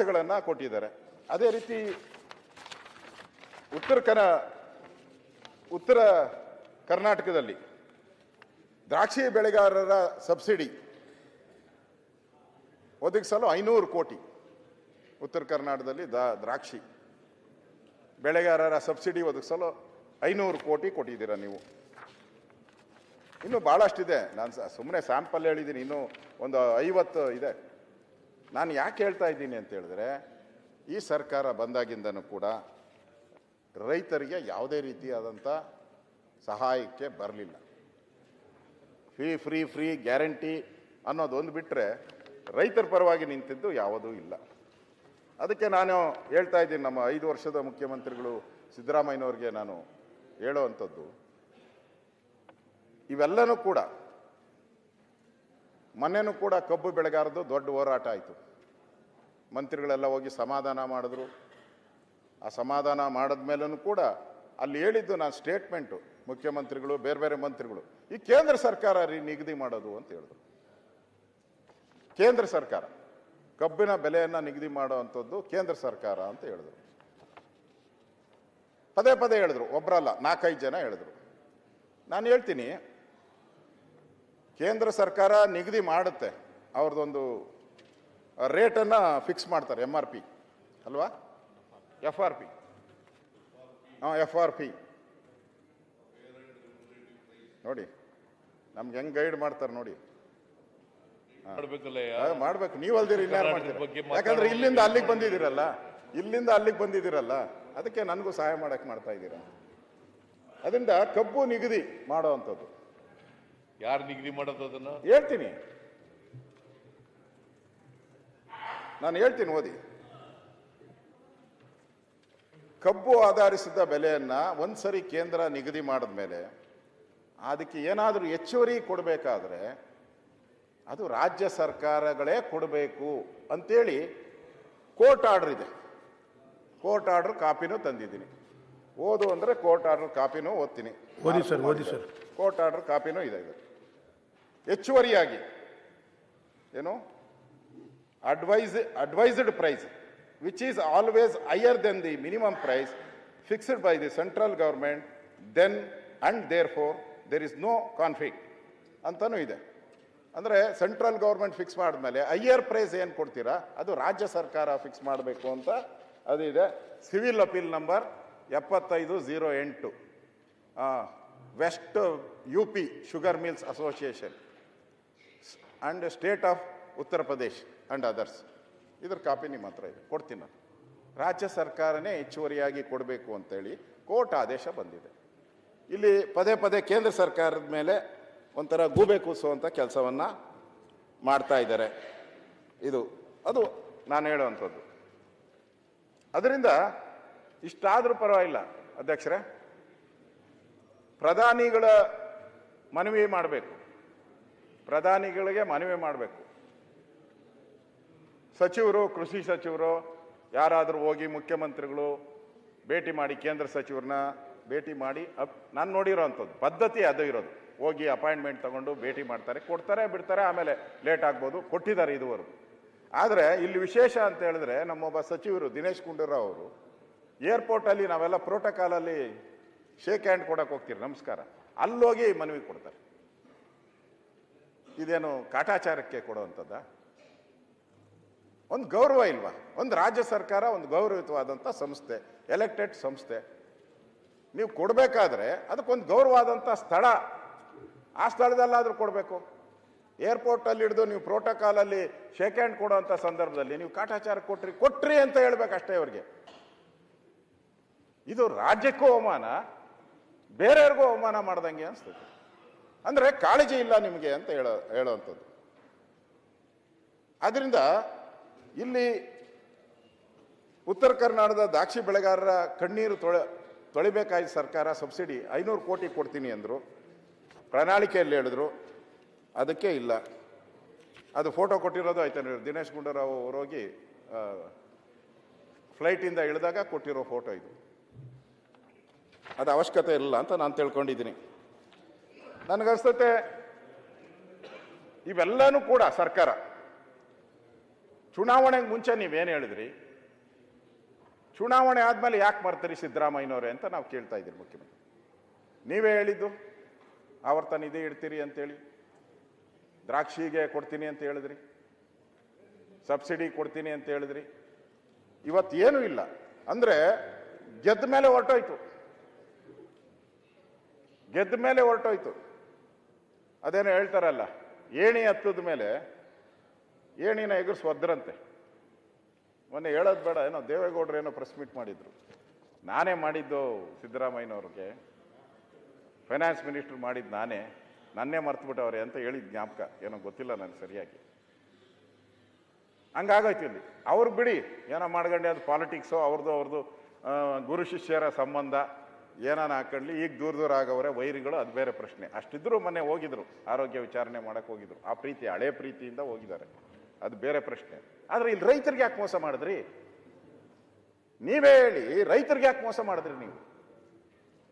ಭರವಸೆಗಳನ್ನು ಕೊಟ್ಟಿದ್ದಾರೆ. ಅದೇ ರೀತಿ ಉತ್ತರ ಕರ್ನಾಟಕದಲ್ಲಿ ದ್ರಾಕ್ಷಿ ಬೆಳೆಗಾರರ ಸಬ್ಸಿಡಿ ಒದಗಿಸಲು 500 ಕೋಟಿ. ಉತ್ತರ ಕರ್ನಾಟಕದಲ್ಲಿ ದ್ರಾಕ್ಷಿ ಬೆಳೆಗಾರರ ಸಬ್ಸಿಡಿ ಒದಗಿಸಲು 500 ಕೋಟಿ ಕೊಟ್ಟಿದ್ದೀರಾ ನೀವು. ಇನ್ನೂ ಭಾಳಷ್ಟಿದೆ. ನಾನು ಸುಮ್ಮನೆ ಸ್ಯಾಂಪಲ್ ಹೇಳಿದ್ದೀನಿ, ಇನ್ನೂ ಒಂದು 50 ಇದೆ. ನಾನು ಯಾಕೆ ಹೇಳ್ತಾ ಇದ್ದೀನಿ ಅಂತ ಹೇಳಿದ್ರೆ, ಈ ಸರ್ಕಾರ ಬಂದಾಗಿಂದನೂ ಕೂಡ ರೈತರಿಗೆ ಯಾವುದೇ ರೀತಿಯಾದಂಥ ಸಹಾಯಕ್ಕೆ ಬರಲಿಲ್ಲ. ಫ್ರೀ ಗ್ಯಾರಂಟಿ ಅನ್ನೋದೊಂದು ಬಿಟ್ಟರೆ ರೈತರ ಪರವಾಗಿ ನಿಂತಿದ್ದು ಯಾವುದೂ ಇಲ್ಲ. ಅದಕ್ಕೆ ನಾನು ಹೇಳ್ತಾ ಇದ್ದೀನಿ, ನಮ್ಮ 5 ವರ್ಷದ ಮುಖ್ಯಮಂತ್ರಿಗಳು ಸಿದ್ದರಾಮಯ್ಯನವ್ರಿಗೆ ನಾನು ಹೇಳೋ ಅಂಥದ್ದು, ಇವೆಲ್ಲನೂ ಕೂಡ ಮೊನ್ನೆನೂ ಕೂಡ ಕಬ್ಬು ಬೆಳೆಗಾರದು ದೊಡ್ಡ ಹೋರಾಟ ಆಯಿತು. ಮಂತ್ರಿಗಳೆಲ್ಲ ಹೋಗಿ ಸಮಾಧಾನ ಮಾಡಿದ್ರು. ಆ ಸಮಾಧಾನ ಮಾಡಿದ ಮೇಲೂ ಕೂಡ ಅಲ್ಲಿ ಹೇಳಿದ್ದು ನಾನು ಸ್ಟೇಟ್ಮೆಂಟು, ಮುಖ್ಯಮಂತ್ರಿಗಳು ಬೇರೆ ಮಂತ್ರಿಗಳು, ಈ ಕೇಂದ್ರ ಸರ್ಕಾರ ನಿಗದಿ ಮಾಡೋದು ಅಂತ ಹೇಳಿದ್ರು. ಕೇಂದ್ರ ಸರ್ಕಾರ ಕಬ್ಬಿನ ಬೆಲೆಯನ್ನು ನಿಗದಿ ಮಾಡುವಂಥದ್ದು ಕೇಂದ್ರ ಸರ್ಕಾರ ಅಂತ ಹೇಳಿದ್ರು. ಪದೇ ಹೇಳಿದ್ರು, ಒಬ್ಬರಲ್ಲ 4-5 ಜನ ಹೇಳಿದ್ರು. ನಾನು ಹೇಳ್ತೀನಿ, ಕೇಂದ್ರ ಸರ್ಕಾರ ನಿಗದಿ ಮಾಡುತ್ತೆ, ಅವ್ರದ್ದೊಂದು ರೇಟನ್ನು ಫಿಕ್ಸ್ ಮಾಡ್ತಾರೆ, MRP ಅಲ್ವಾ, FRP. FRP ನೋಡಿ ನಮ್ಗೆ ಹೆಂಗ್ ಗೈಡ್ ಮಾಡ್ತಾರೆ ನೋಡಿ. ಮಾಡ್ಬೇಕು, ನೀವು ಅಲ್ದಿರಿ ಇನ್ಯಾರು ಮಾಡ್ತೀರಿ? ಯಾಕಂದ್ರೆ ಇಲ್ಲಿಂದ ಅಲ್ಲಿಗೆ ಬಂದಿದ್ದೀರಲ್ಲ, ಅದಕ್ಕೆ ನನಗೂ ಸಹಾಯ ಮಾಡಕ್ಕೆ ಮಾಡ್ತಾ ಇದ್ದೀರಾ. ಅದರಿಂದ ಕಬ್ಬು ನಿಗದಿ ಮಾಡೋ ಅಂಥದ್ದು ಯಾರು ನಿಗದಿ ಮಾಡೋದು ಅದನ್ನ ಹೇಳ್ತೀನಿ, ನಾನು ಹೇಳ್ತೀನಿ, ಓದಿ. ಕಬ್ಬು ಆಧರಿಸಿದ ಬೆಲೆಯನ್ನ ಒಂದ್ಸರಿ ಕೇಂದ್ರ ನಿಗದಿ ಮಾಡಿದ್ಮೇಲೆ ಅದಕ್ಕೆ ಏನಾದರೂ ಹೆಚ್ಚುವರಿ ಕೊಡಬೇಕಾದ್ರೆ ಅದು ರಾಜ್ಯ ಸರ್ಕಾರಗಳೇ ಕೊಡಬೇಕು ಅಂತೇಳಿ ಕೋರ್ಟ್ ಆರ್ಡರ್ ಇದೆ. ಕೋರ್ಟ್ ಆರ್ಡರ್ ಕಾಪಿನೂ ತಂದಿದ್ದೀನಿ. ಓದು ಅಂದರೆ ಕೋರ್ಟ್ ಆರ್ಡರ್ ಕಾಪಿನೂ ಓದ್ತೀನಿ. ಓದಿ ಸರ್. ಕೋರ್ಟ್ ಆರ್ಡರ್ ಕಾಪಿನೂ ಇದೆ. ಹೆಚ್ಚುವರಿಯಾಗಿ ಏನು advised price which is always higher than the minimum price fixed by the central government, then and therefore there is no conflict ಅಂತಾನೂ ಇದೆ. ಅಂದರೆ ಸೆಂಟ್ರಲ್ ಗೌರ್ಮೆಂಟ್ ಫಿಕ್ಸ್ ಮಾಡಿದ್ಮೇಲೆ ಹೈಯರ್ ಪ್ರೈಸ್ ಏನು ಕೊಡ್ತೀರಾ ಅದು ರಾಜ್ಯ ಸರ್ಕಾರ ಫಿಕ್ಸ್ ಮಾಡಬೇಕು ಅಂತ ಅದು ಇದೆ. Civil appeal number 7508 west UP sugar mills association and state of Uttar Pradesh and others. ಇದ್ರ ಕಾಪಿ ನಿಮ್ಮ ಹತ್ರ ಇದೆ, ಕೊಡ್ತೀನಿ ನಾನು. ರಾಜ್ಯ ಸರ್ಕಾರನೇ ಹೆಚ್ಚುವರಿಯಾಗಿ ಕೊಡಬೇಕು ಅಂತೇಳಿ ಕೋರ್ಟ್ ಆದೇಶ ಬಂದಿದೆ. ಇಲ್ಲಿ ಪದೇ ಕೇಂದ್ರ ಸರ್ಕಾರದ ಮೇಲೆ ಒಂಥರ ಗೂಬೆ ಕೂಸುವಂಥ ಕೆಲಸವನ್ನು ಮಾಡ್ತಾ ಇದ್ದಾರೆ. ಅದು ನಾನು ಹೇಳುವಂಥದ್ದು. ಅದರಿಂದ ಇಷ್ಟಾದರೂ ಪರವಾಗಿಲ್ಲ ಅಧ್ಯಕ್ಷರೇ, ಪ್ರಧಾನಿಗಳಿಗೆ ಮನವಿ ಮಾಡಬೇಕು. ಸಚಿವರು, ಕೃಷಿ ಸಚಿವರು ಯಾರಾದರೂ ಹೋಗಿ ಮುಖ್ಯಮಂತ್ರಿಗಳು ಭೇಟಿ ಮಾಡಿ, ಕೇಂದ್ರ ಸಚಿವರನ್ನ ಭೇಟಿ ಮಾಡಿ, ನಾನು ನೋಡಿರೋ ಅಂಥದ್ದು ಪದ್ಧತಿ ಅದು ಇರೋದು. ಹೋಗಿ ಅಪಾಯಿಂಟ್ಮೆಂಟ್ ತಗೊಂಡು ಭೇಟಿ ಮಾಡ್ತಾರೆ, ಕೊಡ್ತಾರೆ, ಬಿಡ್ತಾರೆ, ಆಮೇಲೆ ಲೇಟ್ ಆಗ್ಬೋದು, ಕೊಟ್ಟಿದ್ದಾರೆ ಇದುವರೆಗೂ. ಆದರೆ ಇಲ್ಲಿ ವಿಶೇಷ ಅಂತ ಹೇಳಿದ್ರೆ ನಮ್ಮೊಬ್ಬ ಸಚಿವರು ದಿನೇಶ್ ಗುಂಡೂರಾವ್ ಅವರು ಏರ್ಪೋರ್ಟಲ್ಲಿ ನಾವೆಲ್ಲ ಪ್ರೋಟೋಕಾಲಲ್ಲಿ ಶೇಕ್ ಹ್ಯಾಂಡ್ ಕೊಡಕ್ಕೆ ಹೋಗ್ತೀರಿ, ನಮಸ್ಕಾರ, ಅಲ್ಲೋಗಿ ಮನವಿ ಕೊಡ್ತಾರೆ. ಇದೇನು ಕಾಟಾಚಾರಕ್ಕೆ ಕೊಡುವಂಥದ್ದ? ಒಂದು ಗೌರವ ಇಲ್ವಾ? ಒಂದು ರಾಜ್ಯ ಸರ್ಕಾರ ಒಂದು ಗೌರವಯುತವಾದಂಥ ಸಂಸ್ಥೆ, ಎಲೆಕ್ಟೆಡ್ ಸಂಸ್ಥೆ, ನೀವು ಕೊಡಬೇಕಾದ್ರೆ ಅದಕ್ಕೊಂದು ಗೌರವವಾದಂಥ ಸ್ಥಳ, ಆ ಸ್ಥಳದಲ್ಲಾದರೂ ಕೊಡಬೇಕು. ಏರ್ಪೋರ್ಟಲ್ಲಿ ಹಿಡಿದು ನೀವು ಪ್ರೋಟೋಕಾಲಲ್ಲಿ ಶೇಕ್ ಹ್ಯಾಂಡ್ ಕೊಡುವಂಥ ಸಂದರ್ಭದಲ್ಲಿ ನೀವು ಕಾಟಾಚಾರ ಕೊಟ್ರಿ ಅಂತ ಹೇಳ್ಬೇಕಷ್ಟೇ ಅವ್ರಿಗೆ. ಇದು ರಾಜ್ಯಕ್ಕೂ ಅವಮಾನ, ಬೇರೆಯವ್ರಿಗೂ ಅವಮಾನ ಮಾಡ್ದಂಗೆ ಅನಿಸ್ತದೆ. ಅಂದರೆ ಕಾಳಜಿ ಇಲ್ಲ ನಿಮಗೆ ಅಂತ ಹೇಳೋವಂಥದ್ದು. ಆದ್ದರಿಂದ ಇಲ್ಲಿ ಉತ್ತರ ಕರ್ನಾಟಕದ ದ್ರಾಕ್ಷಿ ಬೆಳೆಗಾರರ ಕಣ್ಣೀರು ತೊಳಿಬೇಕಾಯ್ತು ಸರ್ಕಾರ. ಸಬ್ಸಿಡಿ 500 ಕೋಟಿ ಕೊಡ್ತೀನಿ ಅಂದರು, ಪ್ರಣಾಳಿಕೆಯಲ್ಲಿ ಹೇಳಿದ್ರು, ಅದಕ್ಕೆ ಇಲ್ಲ. ಅದು ಫೋಟೋ ಕೊಟ್ಟಿರೋದು ಆಯ್ತು, ದಿನೇಶ್ ಗುಂಡೂರಾವ್ ಅವರೋಗಿ ಫ್ಲೈಟಿಂದ ಇಳಿದಾಗ ಕೊಟ್ಟಿರೋ ಫೋಟೋ ಇದು. ಅದು ಅವಶ್ಯಕತೆ ಇಲ್ಲ ಅಂತ ನಾನು ತಿಳ್ಕೊಂಡಿದ್ದೀನಿ. ನನಗನ್ಸುತ್ತೆ ಇವೆಲ್ಲನೂ ಕೂಡ ಸರ್ಕಾರ ಚುನಾವಣೆಗೆ ಮುಂಚೆ ನೀವೇನು ಹೇಳಿದ್ರಿ, ಚುನಾವಣೆ ಆದ್ಮೇಲೆ ಯಾಕೆ ಬರ್ತೀರಿ ಸಿದ್ದರಾಮಯ್ಯನವರೇ ಅಂತ ನಾವು ಕೇಳ್ತಾ ಇದ್ದೀರಿ ಮುಖ್ಯಮಂತ್ರಿ. ನೀವೇ ಹೇಳಿದ್ದು ಆವರ್ತ ನಿಧಿ ಇಡ್ತೀರಿ ಅಂತೇಳಿ, ದ್ರಾಕ್ಷಿಗೆ ಕೊಡ್ತೀನಿ ಅಂತ ಹೇಳಿದ್ರಿ, ಸಬ್ಸಿಡಿ ಕೊಡ್ತೀನಿ ಅಂತ ಹೇಳಿದ್ರಿ. ಇವತ್ತೇನೂ ಇಲ್ಲ. ಅಂದ್ರೆ ಗೆದ್ದ ಮೇಲೆ ಹೊರಟೋಯ್ತು, ಗೆದ್ದ ಮೇಲೆ ಹೊರಟೋಯ್ತು. ಅದೇನೋ ಹೇಳ್ತಾರಲ್ಲ, ಏಣಿ ಹತ್ತದ ಮೇಲೆ ಏಣಿನ ಎಗರ್ಸ್ ಒದ್ರಂತೆ. ಮೊನ್ನೆ ಹೇಳೋದು ಬೇಡ, ಏನೋ ದೇವೇಗೌಡರು ಏನೋ ಪ್ರೆಸ್ ಮೀಟ್ ಮಾಡಿದ್ರು. ನಾನೇ ಮಾಡಿದ್ದು ಸಿದ್ದರಾಮಯ್ಯನವ್ರಿಗೆ, ಫೈನಾನ್ಸ್ ಮಿನಿಸ್ಟರ್ ಮಾಡಿದ್ದು ನಾನೇ, ನನ್ನೇ ಮರ್ತ್ಬಿಟ್ಟವ್ರೆ ಅಂತ ಹೇಳಿದ ಜ್ಞಾಪಕ ಏನೋ ಗೊತ್ತಿಲ್ಲ ನನಗೆ ಸರಿಯಾಗಿ. ಹಂಗಾಗೋಯ್ತು ಇಲ್ಲಿ. ಅವ್ರು ಬಿಡಿ, ಏನೋ ಮಾಡ್ಕೊಂಡೆ, ಅದು ಪಾಲಿಟಿಕ್ಸು, ಅವ್ರದ್ದು ಗುರು ಶಿಷ್ಯರ ಸಂಬಂಧ ಏನಾನ ಹಾಕೊಳ್ಳಿ. ಈಗ ದೂರ ದೂರ ಆಗವ್ರೆ ವೈರಿಗಳು, ಅದು ಬೇರೆ ಪ್ರಶ್ನೆ. ಅಷ್ಟಿದ್ರು ಮೊನ್ನೆ ಹೋಗಿದ್ರು, ಆರೋಗ್ಯ ವಿಚಾರಣೆ ಮಾಡಕ್ಕೆ ಹೋಗಿದ್ರು. ಆ ಪ್ರೀತಿ ಹಳೆ ಪ್ರೀತಿಯಿಂದ ಹೋಗಿದ್ದಾರೆ, ಅದು ಬೇರೆ ಪ್ರಶ್ನೆ. ಆದ್ರೆ ಇಲ್ಲಿ ರೈತರಿಗೆ ಯಾಕೆ ಮೋಸ ಮಾಡಿದ್ರಿ? ನೀವೇ ಹೇಳಿ, ರೈತರಿಗೆ ಯಾಕೆ ಮೋಸ ಮಾಡಿದ್ರಿ? ನೀವು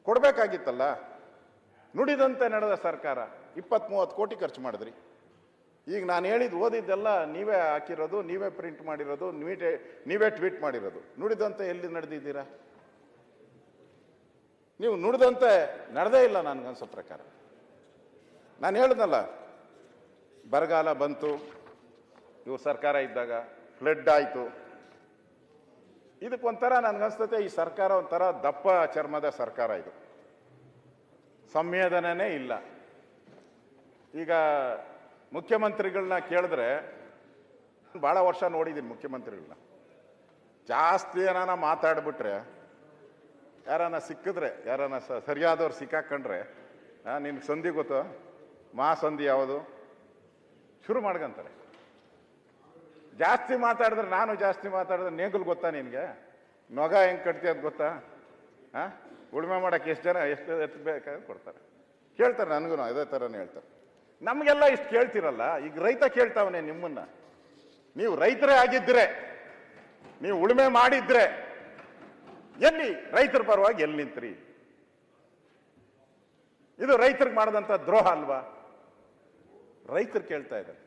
ಕೊಡ್ಬೇಕಾಗಿತ್ತಲ್ಲ. ನುಡಿದಂತೆ ನಡೆದ ಸರ್ಕಾರ 20-30 ಕೋಟಿ ಖರ್ಚು ಮಾಡಿದ್ರಿ. ಈಗ ನಾನು ಹೇಳಿದ್ದು ಓದಿದ್ದೆಲ್ಲ ನೀವೇ ಹಾಕಿರೋದು, ನೀವೇ ಪ್ರಿಂಟ್ ಮಾಡಿರೋದು, ನೀವೇ ಟ್ವೀಟ್ ಮಾಡಿರೋದು. ನುಡಿದಂತೆ ಎಲ್ಲಿ ನಡೆದಿದ್ದೀರಾ? ನೀವು ನುಡಿದಂತೆ ನಡೆದೇ ಇಲ್ಲ ನನಗನ್ಸೋ ಪ್ರಕಾರ. ನಾನು ಹೇಳಿದ್ನಲ್ಲ, ಬರಗಾಲ ಬಂತು, ಇವು ಸರ್ಕಾರ ಇದ್ದಾಗ ಫ್ಲಡ್ ಆಯಿತು. ಇದಕ್ಕೊಂಥರ ನನಗನ್ಸ್ತತೆ ಈ ಸರ್ಕಾರ ಒಂಥರ ದಪ್ಪ ಚರ್ಮದ ಸರ್ಕಾರ ಇದು, ಸಂವೇದನೆ ಇಲ್ಲ. ಈಗ ಮುಖ್ಯಮಂತ್ರಿಗಳನ್ನ ಕೇಳಿದ್ರೆ, ಭಾಳ ವರ್ಷ ನೋಡಿದ್ದೀನಿ ಮುಖ್ಯಮಂತ್ರಿಗಳನ್ನ, ಜಾಸ್ತಿ ಏನಾನ ಮಾತಾಡ್ಬಿಟ್ರೆ, ಯಾರಾನ ಸಿಕ್ಕಿದ್ರೆ, ಯಾರಾನ ಸರಿಯಾದವ್ರು ಸಿಕ್ಕಾಕೊಂಡ್ರೆ, ನಿನ್ಗೆ ಸಂಧಿ ಗೊತ್ತು, ಸಂಧಿ ಯಾವುದು ಶುರು ಮಾಡ್ಕೊಂತಾರೆ. ಜಾಸ್ತಿ ಮಾತಾಡಿದ್ರೆ, ನಾನು ಜಾಸ್ತಿ ಮಾತಾಡಿದ್ರೆ ನೇಗುಲ್ ಗೊತ್ತಾ ನಿನಗೆ? ನೊಗ ಹೆಂಗೆ ಕಟ್ತೀಯ ಅದು ಗೊತ್ತಾ? ಉಳುಮೆ ಮಾಡೋಕ್ಕೆ ಎಷ್ಟು ಜನ ಎಷ್ಟು ಎತ್ತಬೇಕಾದ್ರೆ ಕೊಡ್ತಾರೆ. ಕೇಳ್ತಾರೆ, ನನಗೂ ಅದೇ ಥರನೇ ಹೇಳ್ತಾರೆ. ನಮಗೆಲ್ಲ ಇಷ್ಟು ಕೇಳ್ತಿರಲ್ಲ. ಈಗ ರೈತ ಕೇಳ್ತಾವನೆ ನಿಮ್ಮನ್ನ. ನೀವು ರೈತರೇ ಆಗಿದ್ರೆ, ನೀವು ಉಳುಮೆ ಮಾಡಿದ್ರೆ, ಎಲ್ಲಿ ರೈತರ ಪರವಾಗಿ ಎಲ್ಲಿ ನಿಂತ್ರಿ? ಇದು ರೈತರಿಗೆ ಮಾಡಿದಂಥ ದ್ರೋಹ ಅಲ್ವಾ? ರೈತರು ಕೇಳ್ತಾ ಇದ್ದಾರೆ.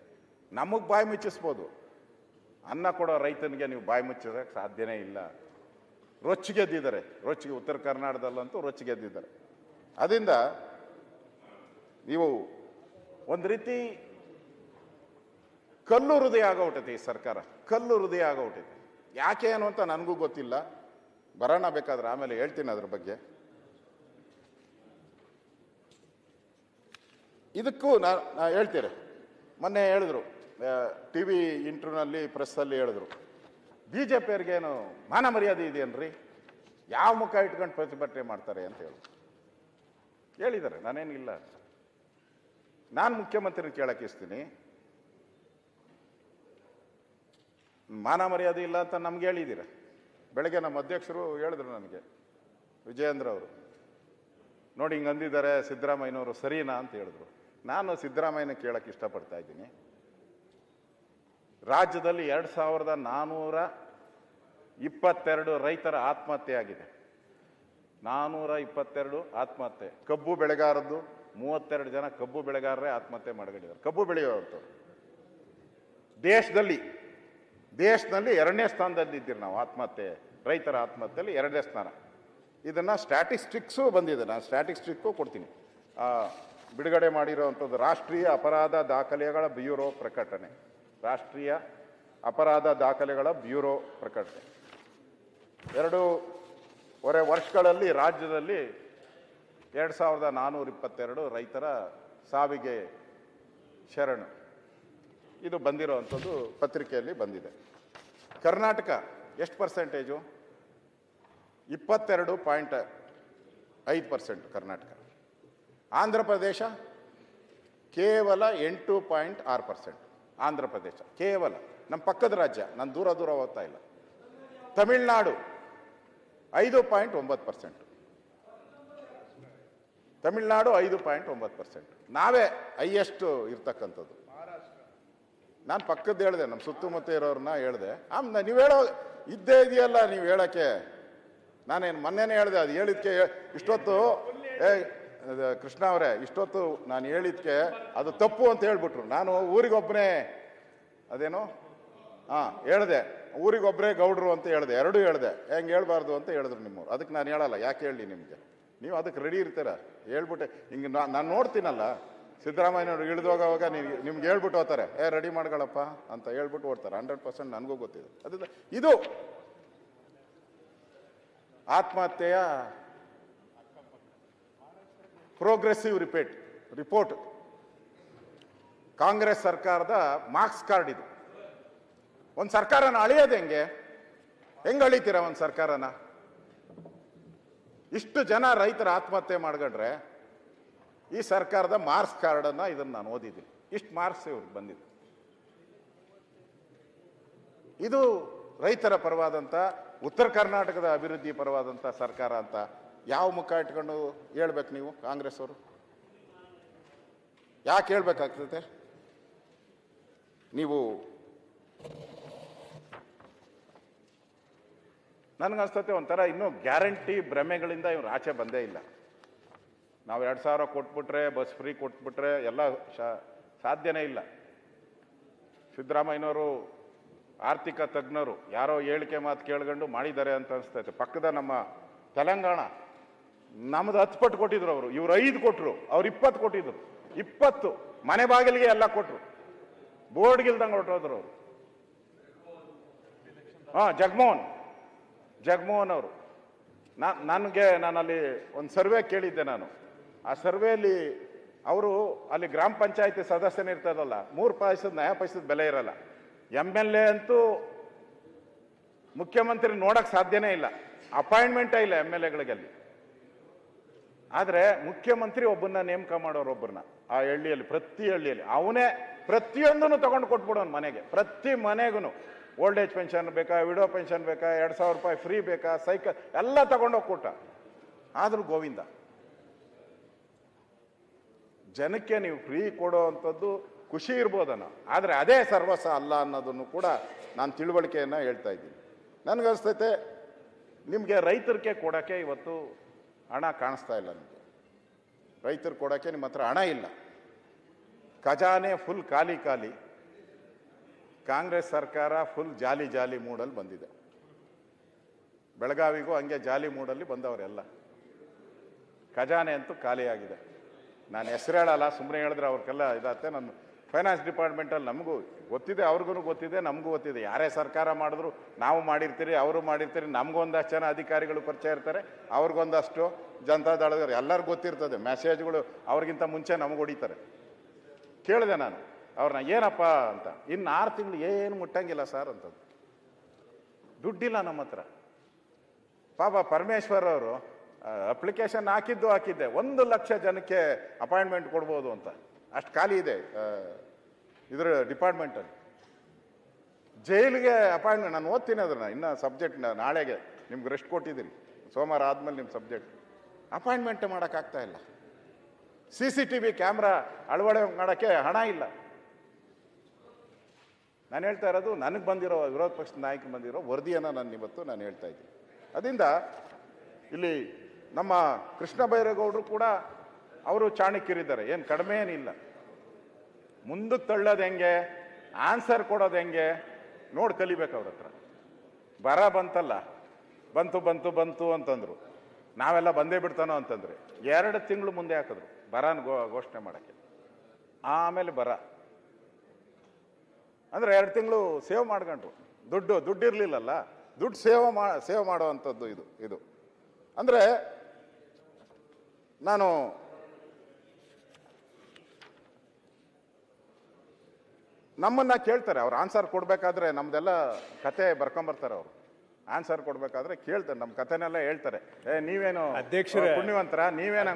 ನಮಗೆ ಬಾಯಿ ಮುಚ್ಚಿಸ್ಬೋದು, ಅನ್ನ ಕೊಡೋ ರೈತನಿಗೆ ನೀವು ಬಾಯಿ ಮುಚ್ಚೋದಕ್ಕೆ ಸಾಧ್ಯನೇ ಇಲ್ಲ. ರೊಚ್ಚಿಗೆದ್ದಿದ್ದಾರೆ, ರೊಚ್ಚಿಗೆ ಉತ್ತರ ಕರ್ನಾಟಕದಲ್ಲಂತೂ ರೊಚ್ಚಿಗೆದ್ದಿದ್ದಾರೆ. ಅದರಿಂದ ನೀವು ಒಂದು ರೀತಿ ಕಲ್ಲು ಹೃದಯ ಆಗೋಗ್ಬಿಟ್ಟೈತೆ ಈ ಸರ್ಕಾರ, ಕಲ್ಲು ಹೃದಯ ಆಗೋಗ್ಬಿಟ್ಟೈತೆ. ಯಾಕೆ ಏನು ಅಂತ ನನಗೂ ಗೊತ್ತಿಲ್ಲ, ಬರೋಣ ಬೇಕಾದ್ರೆ ಆಮೇಲೆ ಹೇಳ್ತೀನಿ ಅದ್ರ ಬಗ್ಗೆ. ಇದಕ್ಕೂ ನಾ ಹೇಳ್ತೀರಿ. ಮೊನ್ನೆ ಹೇಳಿದ್ರು, ಟಿ ವಿ ಇಂಟರ್ವ್ಯೂನಲ್ಲಿ, ಪ್ರೆಸ್ಸಲ್ಲಿ ಹೇಳಿದ್ರು, ಬಿ ಜೆ ಪಿಯವ್ರಿಗೇನು ಮಾನ ಮರ್ಯಾದೆ ಇದೆಯೇನ್ರಿ, ಯಾವ ಮುಖ ಇಟ್ಕೊಂಡು ಪ್ರತಿಭಟನೆ ಮಾಡ್ತಾರೆ ಅಂತ ಹೇಳಿದ್ದಾರೆ. ನಾನೇನಿಲ್ಲ, ನಾನು ಮುಖ್ಯಮಂತ್ರಿ ಕೇಳಕ್ಕೆ ಇಸ್ತೀನಿ, ಮಾನ ಮರ್ಯಾದೆ ಇಲ್ಲ ಅಂತ ನಮ್ಗೆ ಹೇಳಿದ್ದೀರ. ಬೆಳಗ್ಗೆ ನಮ್ಮ ಅಧ್ಯಕ್ಷರು ಹೇಳಿದ್ರು ನನಗೆ, ವಿಜಯೇಂದ್ರ ಅವರು, ನೋಡಿ ಹಿಂಗೆ ಅಂದಿದ್ದಾರೆ ಸಿದ್ದರಾಮಯ್ಯನವರು, ಸರಿನಾ ಅಂತ ಹೇಳಿದ್ರು. ನಾನು ಸಿದ್ದರಾಮಯ್ಯನ ಕೇಳಕ್ಕೆ ಇಷ್ಟಪಡ್ತಾ ಇದ್ದೀನಿ. ರಾಜ್ಯದಲ್ಲಿ 2422 ರೈತರ ಆತ್ಮಹತ್ಯೆ ಆಗಿದೆ. 422 ಆತ್ಮಹತ್ಯೆ. ಕಬ್ಬು ಬೆಳೆಗಾರದ್ದು 32 ಜನ ಕಬ್ಬು ಬೆಳೆಗಾರರೇ ಆತ್ಮಹತ್ಯೆ ಮಾಡ್ಕೊಂಡಿದ್ದಾರೆ. ಕಬ್ಬು ಬೆಳೆಯುವಂಥವ್ರು ದೇಶದಲ್ಲಿ 2ನೇ ಸ್ಥಾನದಲ್ಲಿ ಇದ್ದೀರಿ ನಾವು. ಆತ್ಮಹತ್ಯೆ, ರೈತರ ಆತ್ಮಹತ್ಯೆಯಲ್ಲಿ 2ನೇ ಸ್ಥಾನ. ಇದನ್ನು ಸ್ಟ್ಯಾಟಿಸ್ಟಿಕ್ಸು ಬಂದಿದೆ, ನಾನು ಸ್ಟ್ಯಾಟಿಸ್ಟಿಕ್ಕು ಕೊಡ್ತೀನಿ. ಬಿಡುಗಡೆ ಮಾಡಿರೋವಂಥದ್ದು ರಾಷ್ಟ್ರೀಯ ಅಪರಾಧ ದಾಖಲೆಗಳ ಬ್ಯೂರೋ ಪ್ರಕಟಣೆ. ರಾಷ್ಟ್ರೀಯ ಅಪರಾಧ ದಾಖಲೆಗಳ ಬ್ಯೂರೋ ಪ್ರಕಟಣೆ. 2.5 ವರ್ಷಗಳಲ್ಲಿ ರಾಜ್ಯದಲ್ಲಿ 2422 ರೈತರ ಸಾವಿಗೆ ಶರಣು. ಇದು ಬಂದಿರೋವಂಥದ್ದು ಪತ್ರಿಕೆಯಲ್ಲಿ ಬಂದಿದೆ. ಕರ್ನಾಟಕ ಎಷ್ಟು ಪರ್ಸೆಂಟೇಜು? 22.5% ಕರ್ನಾಟಕ. ಆಂಧ್ರ ಪ್ರದೇಶ ಕೇವಲ 8.6%. ಆಂಧ್ರ ಪ್ರದೇಶ ಕೇವಲ ನಮ್ಮ ಪಕ್ಕದ ರಾಜ್ಯ, ನಾನು ದೂರ ಹೋಗ್ತಾ ಇಲ್ಲ. ತಮಿಳುನಾಡು 5.9%. ತಮಿಳುನಾಡು 5.9%. ನಾವೇ ಹೈಯೆಸ್ಟ್ ಇರ್ತಕ್ಕಂಥದ್ದು. ನಾನು ಪಕ್ಕದ್ದು ಹೇಳಿದೆ, ನಮ್ಮ ಸುತ್ತಮುತ್ತ ಇರೋರನ್ನ ಹೇಳಿದೆ. ನೀವು ಹೇಳೋ ಇದ್ದೇ ಇದೆಯಲ್ಲ, ನೀವು ಹೇಳೋಕ್ಕೆ. ನಾನೇನು ಮೊನ್ನೆನೇ ಹೇಳಿದೆ, ಅದು ಹೇಳಿದ್ಕೆ ಇಷ್ಟೊತ್ತು ಕೃಷ್ಣ ಅವರೇ, ಇಷ್ಟೊತ್ತು ನಾನು ಹೇಳಿದ್ಕೆ ಅದು ತಪ್ಪು ಅಂತ ಹೇಳ್ಬಿಟ್ರು. ನಾನು ಊರಿಗೊಬ್ಬನೇ ಅದೇನೋ ಹೇಳ್ದೆ, ಊರಿಗೊಬ್ಬರೇ ಗೌಡ್ರು ಅಂತ ಹೇಳ್ದೆ, ಎರಡೂ ಹೇಳ್ದೆ. ಹೆಂಗೆ ಹೇಳ್ಬಾರ್ದು ಅಂತ ಹೇಳಿದ್ರು ನಿಮ್ಮವ್ರು. ಅದಕ್ಕೆ ನಾನು ಹೇಳಲ್ಲ, ಯಾಕೆ ಹೇಳಿ ನಿಮಗೆ, ನೀವು ಅದಕ್ಕೆ ರೆಡಿ ಇರ್ತೀರ. ಹೇಳ್ಬಿಟ್ಟೆ ಹಿಂಗೆ ನಾನು ನೋಡ್ತೀನಲ್ಲ, ಸಿದ್ದರಾಮಯ್ಯನವ್ರು ಇಳಿದೋಗವಾಗ ನಿಮ್ಗೆ ಹೇಳ್ಬಿಟ್ಟು ಹೋಗ್ತಾರೆ, ರೆಡಿ ಮಾಡ್ಕೊಳಪ್ಪ ಅಂತ ಹೇಳ್ಬಿಟ್ಟು ಓಡ್ತಾರೆ. 100% ನನಗೂ ಗೊತ್ತಿದೆ. ಅದು ಇದು ಆತ್ಮಹತ್ಯೆಯ ಪ್ರೋಗ್ರೆಸಿವ್ ರಿಪೋರ್ಟ್ ಕಾಂಗ್ರೆಸ್ ಸರ್ಕಾರದ ಮಾರ್ಕ್ಸ್ ಕಾರ್ಡ್ ಇದು. ಒಂದು ಸರ್ಕಾರನ ಅಳಿಯೋದು ಹೆಂಗೆ ಅಳಿತೀರ ಒಂದು ಸರ್ಕಾರನ? ಇಷ್ಟು ಜನ ರೈತರ ಆತ್ಮಹತ್ಯೆ ಮಾಡ್ಕೊಂಡ್ರೆ ಈ ಸರ್ಕಾರದ ಮಾರ್ಕ್ಸ್ ಕಾರ್ಡನ್ನು ಇದನ್ನು ನಾನು ಓದಿದ್ದೀನಿ. ಇಷ್ಟು ಮಾರ್ಕ್ಸ್ ಇವ್ರಿಗೆ ಬಂದಿದೆ. ಇದು ರೈತರ ಪರವಾದಂಥ, ಉತ್ತರ ಕರ್ನಾಟಕದ ಅಭಿವೃದ್ಧಿ ಪರವಾದಂಥ ಸರ್ಕಾರ ಅಂತ ಯಾವ ಮುಖ ಇಟ್ಕೊಂಡು ಹೇಳ್ಬೇಕು ನೀವು ಕಾಂಗ್ರೆಸ್ ಅವರು? ಯಾಕೆ ಹೇಳ್ಬೇಕಾಗ್ತದೆ? ನೀವು ನನಗನ್ಸ್ತತೆ ಒಂಥರ ಇನ್ನೂ ಗ್ಯಾರಂಟಿ ಭ್ರಮೆಗಳಿಂದ ಇವ್ರು ಆಚೆ ಬಂದೇ ಇಲ್ಲ. ನಾವು 2000 ಕೊಟ್ಬಿಟ್ರೆ, ಬಸ್ ಫ್ರೀ ಕೊಟ್ಬಿಟ್ರೆ ಎಲ್ಲ ಸಾಧ್ಯನೇ ಇಲ್ಲ. ಸಿದ್ದರಾಮಯ್ಯನವರು ಆರ್ಥಿಕ ತಜ್ಞರು ಯಾರೋ ಹೇಳಿಕೆ ಮಾತು ಕೇಳ್ಕೊಂಡು ಮಾಡಿದ್ದಾರೆ ಅಂತ ಅನಿಸ್ತೈತೆ. ಪಕ್ಕದ ನಮ್ಮ ತೆಲಂಗಾಣ ನಮ್ದು 10 ಪಟ್ಟು ಕೊಟ್ಟಿದ್ರು ಅವರು, ಇವ್ರು 5 ಕೊಟ್ಟರು, ಅವ್ರು 20 ಕೊಟ್ಟಿದ್ರು. 20 ಮನೆ ಬಾಗಿಲಿಗೆ ಎಲ್ಲ ಕೊಟ್ಟರು, ಬೋರ್ಡ್ಗಿಲ್ದಂಗೆ ಹೊರಟೋದ್ರು ಅವರು. ಜಗಮೋಹನ್ ಅವರು. ನಾನಲ್ಲಿ ಒಂದು ಸರ್ವೆ ಕೇಳಿದ್ದೆ ನಾನು. ಆ ಸರ್ವೆಯಲ್ಲಿ ಅವರು ಅಲ್ಲಿ ಗ್ರಾಮ ಪಂಚಾಯತಿ ಸದಸ್ಯನಿರ್ತದಲ್ಲ, 3 ಪೈಸದ ನಯ ಪೈಸದ ಬೆಲೆ ಇರಲ್ಲ. MLA ಅಂತೂ ಮುಖ್ಯಮಂತ್ರಿ ನೋಡಕ್ ಸಾಧ್ಯನೇ ಇಲ್ಲ, ಅಪಾಯಿಂಟ್ಮೆಂಟೇ ಇಲ್ಲ MLAಗಳಿಗಲ್ಲಿ. ಆದರೆ ಮುಖ್ಯಮಂತ್ರಿ ಒಬ್ಬನ್ನ ನೇಮಕ ಮಾಡೋರು, ಒಬ್ಬರನ್ನ ಆ ಹಳ್ಳಿಯಲ್ಲಿ, ಪ್ರತಿ ಹಳ್ಳಿಯಲ್ಲಿ ಅವನೇ ಪ್ರತಿಯೊಂದನ್ನು ತಗೊಂಡು ಕೊಟ್ಬಿಡೋನು ಮನೆಗೆ. ಪ್ರತಿ ಮನೆಗೂ ಓಲ್ಡ್ ಏಜ್ ಪೆನ್ಷನ್ ಬೇಕಾ, ವಿಡೋ ಪೆನ್ಷನ್ ಬೇಕಾ, 2000 ರೂಪಾಯಿ ಫ್ರೀ ಬೇಕಾ, ಸೈಕಲ್ ಎಲ್ಲ ತಗೊಂಡೋಗಿ ಕೊಟ್ಟ. ಆದರೂ ಗೋವಿಂದ, ಜನಕ್ಕೆ ನೀವು ಫ್ರೀ ಕೊಡೋ ಅಂಥದ್ದು ಖುಷಿ ಇರ್ಬೋದನ್ನ, ಆದರೆ ಅದೇ ಸರ್ವಸ್ವ ಅಲ್ಲ ಅನ್ನೋದನ್ನು ಕೂಡ ನಾನು ತಿಳುವಳಿಕೆಯನ್ನು ಹೇಳ್ತಾ ಇದ್ದೀನಿ. ನನಗನ್ಸ್ತೈತೆ ನಿಮಗೆ ರೈತರಿಗೆ ಕೊಡೋಕ್ಕೆ ಇವತ್ತು ಹಣ ಕಾಣಿಸ್ತಾ ಇಲ್ಲ. ನಿಮಗೆ ರೈತರು ಕೊಡೋಕ್ಕೆ ನಿಮ್ಮ ಹತ್ರ ಹಣ ಇಲ್ಲ. ಖಜಾನೆ ಫುಲ್ ಖಾಲಿ. ಕಾಂಗ್ರೆಸ್ ಸರ್ಕಾರ ಫುಲ್ ಜಾಲಿ ಮೂಡಲ್ಲಿ ಬಂದಿದೆ. ಬೆಳಗಾವಿಗೂ ಹಂಗೆ ಜಾಲಿ ಮೂಡಲ್ಲಿ ಬಂದವರೆಲ್ಲ. ಖಜಾನೆ ಅಂತೂ ಖಾಲಿಯಾಗಿದೆ. ನಾನು ಹೆಸರು ಹೇಳಲ್ಲ, ಸುಮ್ಮನೆ ಹೇಳಿದ್ರೆ ಅವ್ರಿಗೆಲ್ಲ ಇದಾಗುತ್ತೆ. ನನ್ನ ಫೈನಾನ್ಸ್ ಡಿಪಾರ್ಟ್ಮೆಂಟಲ್ಲಿ ನಮಗೂ ಗೊತ್ತಿದೆ, ಅವ್ರಿಗೂ ಗೊತ್ತಿದೆ, ನಮಗೂ ಗೊತ್ತಿದೆ. ಯಾರೇ ಸರ್ಕಾರ ಮಾಡಿದ್ರು ನಾವು ಮಾಡಿರ್ತೀರಿ, ಅವರು ಮಾಡಿರ್ತೀರಿ. ನಮಗೊಂದಷ್ಟು ಜನ ಅಧಿಕಾರಿಗಳು ಪರಿಚಯ ಇರ್ತಾರೆ, ಅವ್ರಿಗೊಂದಷ್ಟು ಜನತಾದಳದವ್ರು ಎಲ್ಲರಿಗೂ ಗೊತ್ತಿರ್ತದೆ. ಮೆಸೇಜ್ಗಳು ಅವ್ರಿಗಿಂತ ಮುಂಚೆ ನಮಗೆ ಹೊಡಿತಾರೆ. ಕೇಳಿದೆ ನಾನು ಅವ್ರನ್ನ, ಏನಪ್ಪ ಅಂತ. ಇನ್ನು 6 ತಿಂಗಳು ಏನು ಮುಟ್ಟಂಗಿಲ್ಲ ಸರ್ ಅಂತದ್ದು. ದುಡ್ಡಿಲ್ಲ ನಮ್ಮ ಹತ್ರ. ಪಾಪ ಪರಮೇಶ್ವರ್ ಅವರು ಅಪ್ಲಿಕೇಶನ್ ಹಾಕಿದ್ದೆ 1 ಲಕ್ಷ ಜನಕ್ಕೆ ಅಪಾಯಿಂಟ್ಮೆಂಟ್ ಕೊಡ್ಬೋದು ಅಂತ. ಅಷ್ಟು ಖಾಲಿ ಇದೆ ಇದರ ಡಿಪಾರ್ಟ್ಮೆಂಟಲ್ಲಿ. ಜೈಲಿಗೆ ಅಪಾಯಿಂಟ್ಮೆಂಟ್ ನಾನು ಓದ್ತೀನಿ ಅದನ್ನ, ಇನ್ನು ಸಬ್ಜೆಕ್ಟ್ ನಾಳೆಗೆ ನಿಮ್ಗೆ ರೆಸ್ಟ್ ಕೊಟ್ಟಿದ್ದೀರಿ, ಸೋಮವಾರ ಆದಮೇಲೆ ನಿಮ್ಮ ಸಬ್ಜೆಕ್ಟ್. ಅಪಾಯಿಂಟ್ಮೆಂಟ್ ಮಾಡೋಕ್ಕಾಗ್ತಾ ಇಲ್ಲ. CCTV ಕ್ಯಾಮ್ರಾ ಅಳವಡೆ ಮಾಡೋಕ್ಕೆ ಹಣ ಇಲ್ಲ. ನಾನು ಹೇಳ್ತಾ ಇರೋದು ನನಗೆ ಬಂದಿರೋ, ವಿರೋಧ ಪಕ್ಷದ ನಾಯಕರು ಬಂದಿರೋ ವರದಿಯನ್ನು ನಾನು ಹೇಳ್ತಾ ಇದ್ದೀನಿ. ಅದರಿಂದ ಇಲ್ಲಿ ನಮ್ಮ ಕೃಷ್ಣ ಬೈರೇಗೌಡರು ಕೂಡ ಅವರು ಚಾಣಕ್ಯರಿದ್ದಾರೆ, ಏನು ಕಡಿಮೆ ಏನಿಲ್ಲ. ಮುಂದಕ್ಕೆ ತಳ್ಳೋದು ಹೆಂಗೆ, ಆನ್ಸರ್ ಕೊಡೋದು ಹೆಂಗೆ ನೋಡಿ ಕಲಿಬೇಕು ಅವ್ರ ಹತ್ರ. ಬರ ಬಂತಲ್ಲ, ಬಂತು ಅಂತಂದ್ರು. ನಾವೆಲ್ಲ ಬಂದೇ ಬಿಡ್ತಾನೋ ಅಂತಂದ್ರೆ 2 ತಿಂಗಳು ಮುಂದೆ ಹಾಕಿದ್ರು ಬರನ ಘೋಷಣೆ ಮಾಡೋಕ್ಕೆ. ಆಮೇಲೆ ಬರ ಅಂದರೆ 2 ತಿಂಗಳು ಸೇವ್ ಮಾಡ್ಕೊಂಡ್ರು. ದುಡ್ಡು ಇರಲಿಲ್ಲಲ್ಲ, ದುಡ್ಡು ಸೇವ್ ಮಾಡುವಂಥದ್ದು ಇದು. ಅಂದರೆ ನಾನು ನಮ್ಮನ್ನ ಕೇಳ್ತಾರೆ, ಅವ್ರು ಆನ್ಸರ್ ಕೊಡಬೇಕಾದ್ರೆ ನಮ್ದೆಲ್ಲ ಕತೆ ಬರ್ಕೊಂಬರ್ತಾರೆ. ಅವರು ಆನ್ಸರ್ ಕೊಡ್ಬೇಕಾದ್ರೆ ಕೇಳ್ತಾರೆ, ನಮ್ಮ ಕಥೆನೆಲ್ಲ ಹೇಳ್ತಾರೆ. ನೀವೇನು ಅಧ್ಯಕ್ಷರೇ ಪುಣ್ಯವಂತರ, ನೀವೇನು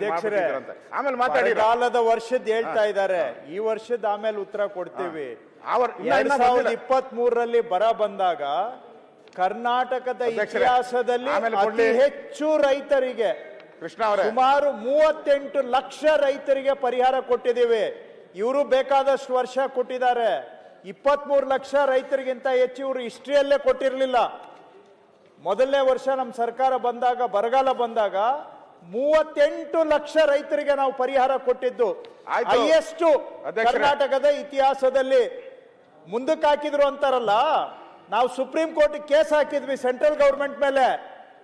ಅಂತ ಆಮೇಲೆ ಮಾತಾಡಿ. ಕಾಲದ ವರ್ಷದ ಹೇಳ್ತಾ ಇದ್ದಾರೆ, ಈ ವರ್ಷದ ಆಮೇಲೆ ಉತ್ತರ ಕೊಡ್ತೀವಿ. 2023ರಲ್ಲಿ ಬರ ಬಂದಾಗ ಕರ್ನಾಟಕದ ಇತಿಹಾಸದಲ್ಲಿ ಅತಿ ಹೆಚ್ಚು ರೈತರಿಗೆ, ಕೃಷ್ಣ ಅವರೇ, ಸುಮಾರು 38 ಲಕ್ಷ ರೈತರಿಗೆ ಪರಿಹಾರ ಕೊಟ್ಟಿದ್ದೀವಿ. ಇವರು ಬೇಕಾದಷ್ಟು ವರ್ಷ ಕೊಟ್ಟಿದ್ದಾರೆ. 23 ಲಕ್ಷ ರೈತರಿಗಿಂತ ಹೆಚ್ಚು ಇವರು ಹಿಸ್ಟ್ರಿಯಲ್ಲೇ ಕೊಟ್ಟಿರಲಿಲ್ಲ. ಮೊದಲನೇ ವರ್ಷ ನಮ್ಮ ಸರ್ಕಾರ ಬಂದಾಗ, ಬರಗಾಲ ಬಂದಾಗ 38 ಲಕ್ಷ ರೈತರಿಗೆ ನಾವು ಪರಿಹಾರ ಕೊಟ್ಟಿದ್ದು ಹೈಯೆಸ್ಟ್ ಕರ್ನಾಟಕದ ಇತಿಹಾಸದಲ್ಲಿ. ಮುಂದಕ್ಕೆ ಹಾಕಿದ್ರು ಅಂತಾರಲ್ಲ, ನಾವು ಸುಪ್ರೀಂ ಕೋರ್ಟ್ ಕೇಸ್ ಹಾಕಿದ್ವಿ ಸೆಂಟ್ರಲ್ ಗವರ್ಮೆಂಟ್ ಮೇಲೆ,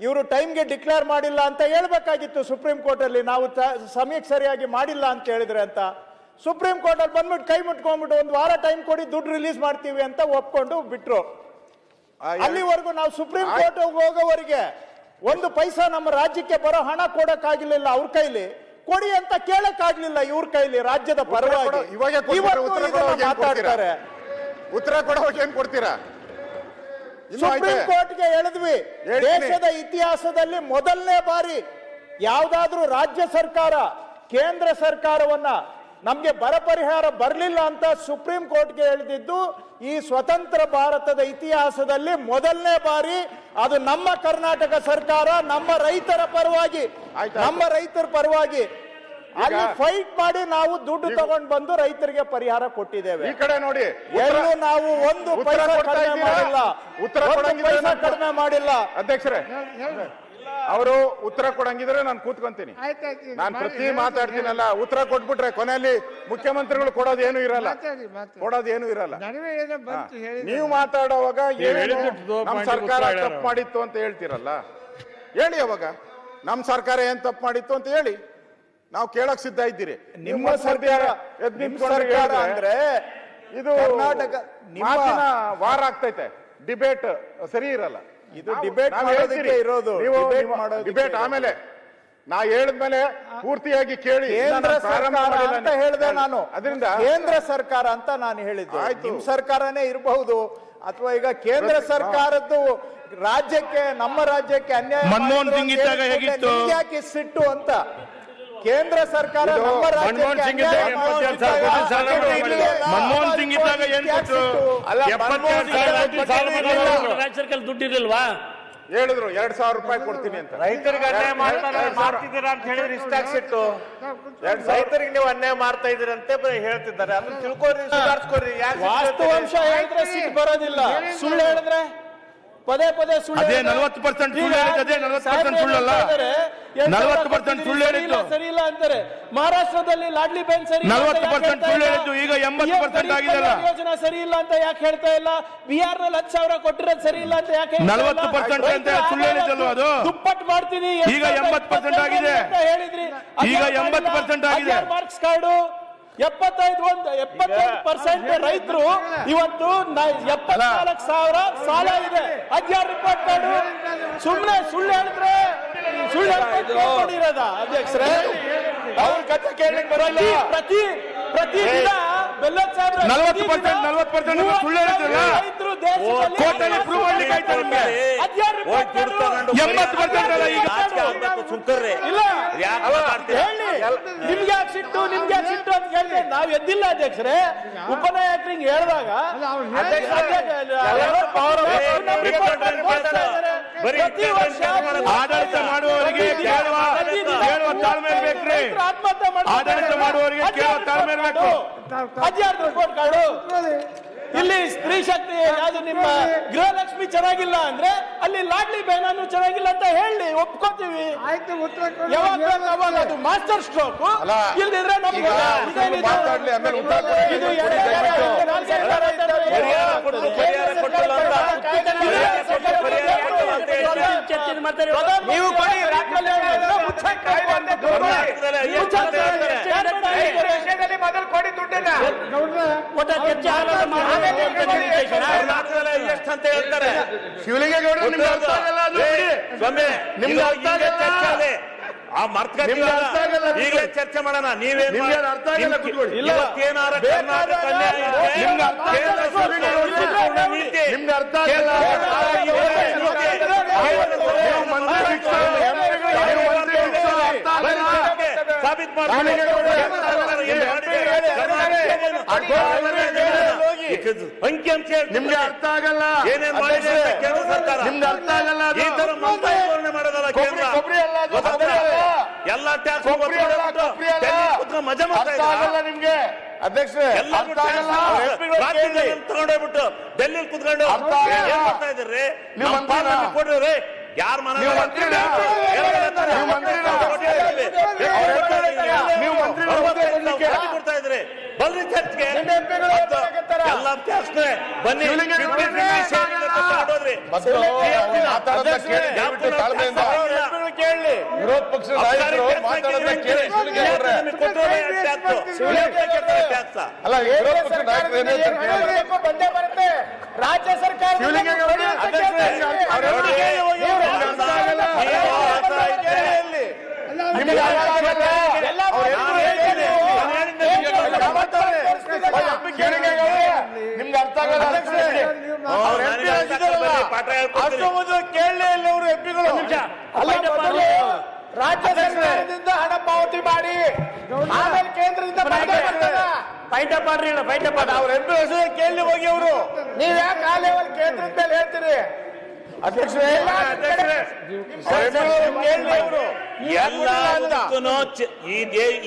ಇವರು ಟೈಮ್ಗೆ ಡಿಕ್ಲೇರ್ ಮಾಡಿಲ್ಲ ಅಂತ ಹೇಳ್ಬೇಕಾಗಿತ್ತು ಸುಪ್ರೀಂ ಕೋರ್ಟ್ ಅಲ್ಲಿ, ನಾವು ಸಮಯಕ್ಕೆ ಸರಿಯಾಗಿ ಮಾಡಿಲ್ಲ ಅಂತ ಹೇಳಿದ್ರೆ ಅಂತ. ಸುಪ್ರೀಂ ಕೋರ್ಟ್ ಅಲ್ಲಿ ಬಂದ್ಬಿಟ್ಟು ಕೈ ಮುಟ್ಕೊಂಡ್ಬಿಟ್ಟು ಒಂದು ವಾರ ಟೈಮ್ ಕೊಡಿ, ದುಡ್ಡು ರಿಲೀಸ್ ಮಾಡ್ತೀವಿ ಅಂತ ಒಪ್ಕೊಂಡು ಬಿಟ್ರು. ಅಲ್ಲಿವರೆಗೂ ನಾವು ಸುಪ್ರೀಂ ಕೋರ್ಟ್ ಹೋಗೋವರೆಗೆ ಒಂದು ಪೈಸಾ ನಮ್ಮ ರಾಜ್ಯಕ್ಕೆ ಬರೋ ಹಣ ಕೊಡಕ್ಕಾಗಿರ್ಲಿಲ್ಲ ಅವ್ರ ಕೈಲಿ, ಕೊಡಿ ಅಂತ ಕೇಳಕ್ಕಾಗ್ಲಿಲ್ಲ ಇವ್ರ ಕೈಲಿ ರಾಜ್ಯದ ಪರವಾಗಿ. ಮಾತಾಡ್ತಾರೆ, ಉತ್ತರ ಕೊಡೋಕೆ ಏನ್ ಕೊಡ್ತೀರಾ? ಸುಪ್ರೀಂ ಕೋರ್ಟ್ಗೆ ಹೇಳಿದ್ವಿ, ದೇಶದ ಇತಿಹಾಸದಲ್ಲಿ ಮೊದಲನೇ ಬಾರಿ ಯಾವ್ದಾದ್ರೂ ರಾಜ್ಯ ಸರ್ಕಾರ ಕೇಂದ್ರ ಸರ್ಕಾರವನ್ನ ನಮ್ಗೆ ಬರ ಪರಿಹಾರ ಬರಲಿಲ್ಲ ಅಂತ ಸುಪ್ರೀಂ ಕೋರ್ಟ್ಗೆ ಹೇಳಿದ್ದು ಈ ಸ್ವತಂತ್ರ ಭಾರತದ ಇತಿಹಾಸದಲ್ಲಿ ಮೊದಲನೇ ಬಾರಿ. ಅದು ನಮ್ಮ ಕರ್ನಾಟಕ ಸರ್ಕಾರ ನಮ್ಮ ರೈತರ ಪರವಾಗಿ, ಅಲ್ಲಿ ಫೈಟ್ ಮಾಡಿ ನಾವು ದುಡ್ಡು ತಗೊಂಡು ಬಂದು ರೈತರಿಗೆ ಪರಿಹಾರ ಕೊಟ್ಟಿದ್ದೇವೆ. ಈ ಕಡೆ ನೋಡಿ, ಎಲ್ಲೂ ನಾವು ಒಂದು ಪೈಸಾ ಕಡಿಮೆ ಮಾಡಿಲ್ಲ, ಕಡಿಮೆ ಮಾಡಿಲ್ಲ. ಅಧ್ಯಕ್ಷರೇ, ಅವರು ಉತ್ತರ ಕೊಡಂಗಿದ್ರೆ ನಾನು ಕೂತ್ಕೊಂತೀನಿ. ನಾನು ಪ್ರತಿ ಮಾತಾಡ್ತೀನಲ್ಲ, ಉತ್ತರ ಕೊಟ್ಬಿಟ್ರೆ ಕೊನೆಯಲ್ಲಿ ಮುಖ್ಯಮಂತ್ರಿಗಳು ಕೊಡೋದೇನು ಇರಲ್ಲ. ನೀವು ಮಾತಾಡುವಾಗ ನಮ್ಮ ಸರ್ಕಾರ ತಪ್ಪು ಮಾಡಿತ್ತು ಅಂತ ಹೇಳ್ತೀರಲ್ಲ, ಹೇಳಿ. ಅವಾಗ ನಮ್ಮ ಸರ್ಕಾರ ಏನ್ ತಪ್ಪು ಮಾಡಿತ್ತು ಅಂತ ಹೇಳಿ, ನಾವು ಕೇಳಕ್ ಸಿದ್ಧ ಇದ್ದೀರಿ. ನಿಮ್ಮ ಸರ್ಕಾರ ಅಂದ್ರೆ ಇದು ಕರ್ನಾಟಕ ಮಾತಿನ ವಾರ ಆಗ್ತೈತೆ, ಡಿಬೇಟ್ ಸರಿ ಇರಲ್ಲ. ಇದು ಡಿಬೇಟ್ ಮಾಡೋದಕ್ಕೆ ಇರೋದು. ಡಿಬೇಟ್ ಆಮೇಲೆ ನಾ ಹೇಳಿದ್ಮೇಲೆ ಪೂರ್ತಿಯಾಗಿ ಕೇಳಿ. ಕೇಂದ್ರ ಸರ್ಕಾರ ಅಂತ ಹೇಳಿದೆ ನಾನು, ಅದರಿಂದ ಕೇಂದ್ರ ಸರ್ಕಾರ ಅಂತ ನಾನು ಹೇಳಿದ್ದು. ನಿಮ್ ಸರ್ಕಾರನೇ ಇರಬಹುದು, ಅಥವಾ ಈಗ ಕೇಂದ್ರ ಸರ್ಕಾರದ್ದು ರಾಜ್ಯಕ್ಕೆ, ನಮ್ಮ ರಾಜ್ಯಕ್ಕೆ ಅನ್ಯಾಯ ಮನಮೋಹನ್ ಸಿಂಗ್ ಇದ್ದಾಗ ಹೇಗಿತ್ತು, ಯಾಕೆ ಸಿಟ್ಟು ಅಂತ. ಕೇಂದ್ರ ಸರ್ಕಾರ ನಮ್ಮ ಮನಮೋಹನ್ ಸಿಂಗ್ ಇದ್ದಾಗ ಏನ್ ಕೊಟ್ಟು ರಾಜ್ಯ ಸರ್ಕಾರ ದುಡ್ಡು ಇರಲಿಲ್ವಾ? ಹೇಳಿದ್ರು 2,000 ರೂಪಾಯಿ ಕೊಡ್ತೀನಿ ಅಂತ. ರೈತರಿಗೆ ಅನ್ಯಾಯ ಮಾಡ್ತಿದ್ದೀರಾ ಅಂತ ಹೇಳಿದ್ರೆ ಇಷ್ಟಾಗ್ಸಿಟ್ಟು ರೈತರಿಗೆ ನೀವು ಅನ್ಯಾಯ ಮಾಡ್ತಾ ಇದೀರಿ ಅಂತ ಹೇಳ್ತಿದ್ದಾರೆ. ಅದನ್ನ ತಿಳ್ಕೊರಿ, ಸುಧಾರಿಸ್ಕೊರಿ. ವಾಸ್ತವಾಂಶ ಹೇಳಿದ್ರೆ ಸಿಟ್ಟು ಬರೋದಿಲ್ಲ, ಸುಳ್ಳು ಹೇಳಿದ್ರೆ ಪದೇ ಸುಳ್ಳು. ಅದೇ 40% ಸುಳ್ಳು ಹೇಳಿದ್ದು, ಅದೇ 40% ಸುಳ್ಳಲ್ಲ. 40% ಸುಳ್ಳು ಹೇಳಿದ್ದು ಸರಿ ಇಲ್ಲ ಅಂತಾರೆ. ಮಹಾರಾಷ್ಟ್ರದಲ್ಲಿ ಲಾಡ್ಲಿ ಬೆನ್ ಸರಿ 40% ಸುಳ್ಳು ಹೇಳಿದ್ದು, ಈಗ 80% ಆಗಿದೆಲ್ಲ. ಯೋಜನಾ ಸರಿ ಇಲ್ಲ ಅಂತ ಯಾಕೆ ಹೇಳ್ತಾ ಇಲ್ಲ? ಬಿಹಾರ್ ನಲ್ಲಿ 10,000 ಕೊಟ್ಟಿರೋದು ಸರಿ ಇಲ್ಲ ಅಂತ ಯಾಕೆ 40% ಅಂತ ಸುಳ್ಳು ಹೇಳಿದ್ದಲ್ವ ಅದು? ದುಪ್ಪಟ್ಟು ಮಾಡ್ತೀನಿ, ಈಗ 80% ಆಗಿದೆ. ಹೇಳಿದ್ರಿ ಈಗ 80% ಆಗಿದೆ. ಮಾರ್ಕ್ಸ್ ಕಾರ್ಡು 75% ರೈತರು ಇವತ್ತು 74,000 ಸಾಲ ಇದೆ. 16 ರಿಪೋರ್ಟ್ ಕಾರ್ಡು. ಸುಳ್ಳು ಹೇಳಿದ್ರೆ ಸುಳ್ಳು ಹೇಳ್ಕೊಂಡಿರೋದ ಅಧ್ಯಕ್ಷರೇ? ಅವ್ರ ಕಥೆ ಕೇಳಲಿಕ್ಕೆ ಬರಲ್ಲ. ಪ್ರತಿ ದಿನ 40% ಸುಳ್ಳು ಹೇಳಿದ್ರಲ್ಲ, ರೈತರು ದೇಶದಲ್ಲಿ ಕೋರ್ಟಲ್ಲಿ ಪ್ರೂವ್ ಮಾಡ್ಲಿಕ್ಕೆ ಆಯ್ತು ನಿಮ್ಗೆ. 80% ಅಲ್ಲ ಈಗ. ಇಲ್ಲ ಹೇಳಿ, ನಿಮ್ಗೆ ಯಾಕೆ ಸಿಟ್ಟು ಅಂತ ಹೇಳಿದ್ರೆ ನಾವು ಎದ್ದಿಲ್ಲ ಅಧ್ಯಕ್ಷರೇ. ಉಪನಾಯಕರಿಗೆ ಹೇಳಿದಾಗ ಪ್ರತಿ ವರ್ಷ ಆಡಳಿತ ಮಾಡುವವರಿಗೆ ಕೇಳುವ ತಾಳ್ಮೆ ಬೇಕ್ರಿ. ಆಡಳಿತ ಮಾಡುವವರಿಗೆ ಕೇಳುವ ತಾಳ್ಮೆ ಬೇಕು. 16 ರಿಪೋರ್ಟ್ ಕಾರ್ಡು. ಇಲ್ಲಿ ಸ್ತ್ರೀ ಶಕ್ತಿ ಯಾವ್ದು ನಿಮ್ಮ ಗೃಹಲಕ್ಷ್ಮಿ ಚೆನ್ನಾಗಿಲ್ಲ ಅಂದ್ರೆ ಅಲ್ಲಿ ಲಾಡ್ಲಿ ಬೇನಾನು ಚೆನ್ನಾಗಿಲ್ಲ ಅಂತ ಹೇಳಿ ಒಪ್ಕೋತೀವಿ. ಯಾವಾಗ ಅದು ಮಾಸ್ಟರ್ ಸ್ಟ್ರೋಕ್. ಇಲ್ದಿದ್ರೆ ನಮ್ಗೆ ನೀವು ಮೊದಲು ಕೊಡಿ ದುಡ್ಡನ್ನ ಅಂತ ಹೇಳ್ತಾರೆ. ಶಿವಲಿಂಗ ಗೌಡರು ನಿಮ್ಗೆ ಅರ್ಥ ಆಗಲ್ಲ ಅದು ಬಿಡಿ. ನಿಮ್ಗೆ ಅರ್ಥ ಆಗಲ್ಲ. ಆ ಈಗಲೇ ಚರ್ಚೆ ಮಾಡೋಣ. ನೀವೇನ್ ಅರ್ಥ ಆಗಲ್ಲ, ಕೂತ್ಕೊಳ್ಳಿ. ಇವತ್ತೇನಾರ ಕರ್ನಾಟಕ ನಿಮ್ಗೆ ಅರ್ಥ ಆಗಲ್ಲ. ಸಾಬೀತ್ ಅಂಕಿಅಂಶ ನಿಮ್ಗೆ ಅರ್ಥ ಆಗಲ್ಲ. ಏನೇನ್ ಮಾಡಿದೆ ಕೇಂದ್ರ ಸರ್ಕಾರ ನಿಮ್ಗೆ ಅರ್ಥ ಆಗಲ್ಲ. ಈ ತರ ಮಂತ್ರಾಲೋಚನೆ ಮಾಡೋದಲ್ಲ ಕೇಂದ್ರ. ಎಲ್ಲ ಟ್ಯಾಕ್ಸ್ ಮಜಾ ಮಾಡ್ತಾ ಇದ್ದಾರೆ ನಿಮ್ಗೆ ಅಧ್ಯಕ್ಷರೇ. ತಗೊಂಡೋಗ್ಬಿಟ್ಟು ಡೆಲ್ಲಿ ಕುತ್ಕೊಂಡು ಏನ್ ಮಾಡ್ತಾ ಇದ್ರಿ? ಕೊಡ್ರಿ ಯಾರು ಮನೆ ಕೊಡ್ತಾ ಇದ್ರಿ? ಬಲ್ರಿ ಚರ್ಚ್ಗೆ ಎಲ್ಲ ತೇರ್ಸ್ತಾರೆ. ಬನ್ನಿ ಕೇಳಿ ವಿರೋಧ ಪಕ್ಷದ ನಾಯಕರು ಮಾತಾಡೋದನ್ನ ಕೇಳಿ ಶಿವಲಿಂಗೇಗೌಡ್ರೆ. ಅಲ್ಲ ವಿರೋಧ ಪಕ್ಷದ ನಾಯಕರು ಏನೇ ಬಂದೇ ಬರುತ್ತೆ. ರಾಜ್ಯ ಸರ್ಕಾರ ನಿಮ್ಗೆ ಅರ್ಥ ಆಗಲ್ಲ. ಕೇಳಲೇ ಇಲ್ಲ ಅವರು ಎಂಪಿಗಳು. ರಾಜ್ಯ ಸರ್ಕಾರದಿಂದ ಹಣ ಪಾವತಿ ಮಾಡಿ ಆಮೇಲೆ ಕೇಂದ್ರದಿಂದ ಫೈಟಪ್ ಮಾಡ್ರಿ. ಅವ್ರ ಎಂಪಿ ಹೆಸರು ಕೇಳಿ ಹೋಗಿ ಅವರು. ನೀವ್ ಯಾಕೆ ಆ ಲೆವೆಲ್ ಕೇಂದ್ರದ ಮೇಲೆ ಹೇಳ್ತೀರಿ? ಅಧ್ಯಕ್ಷರೇ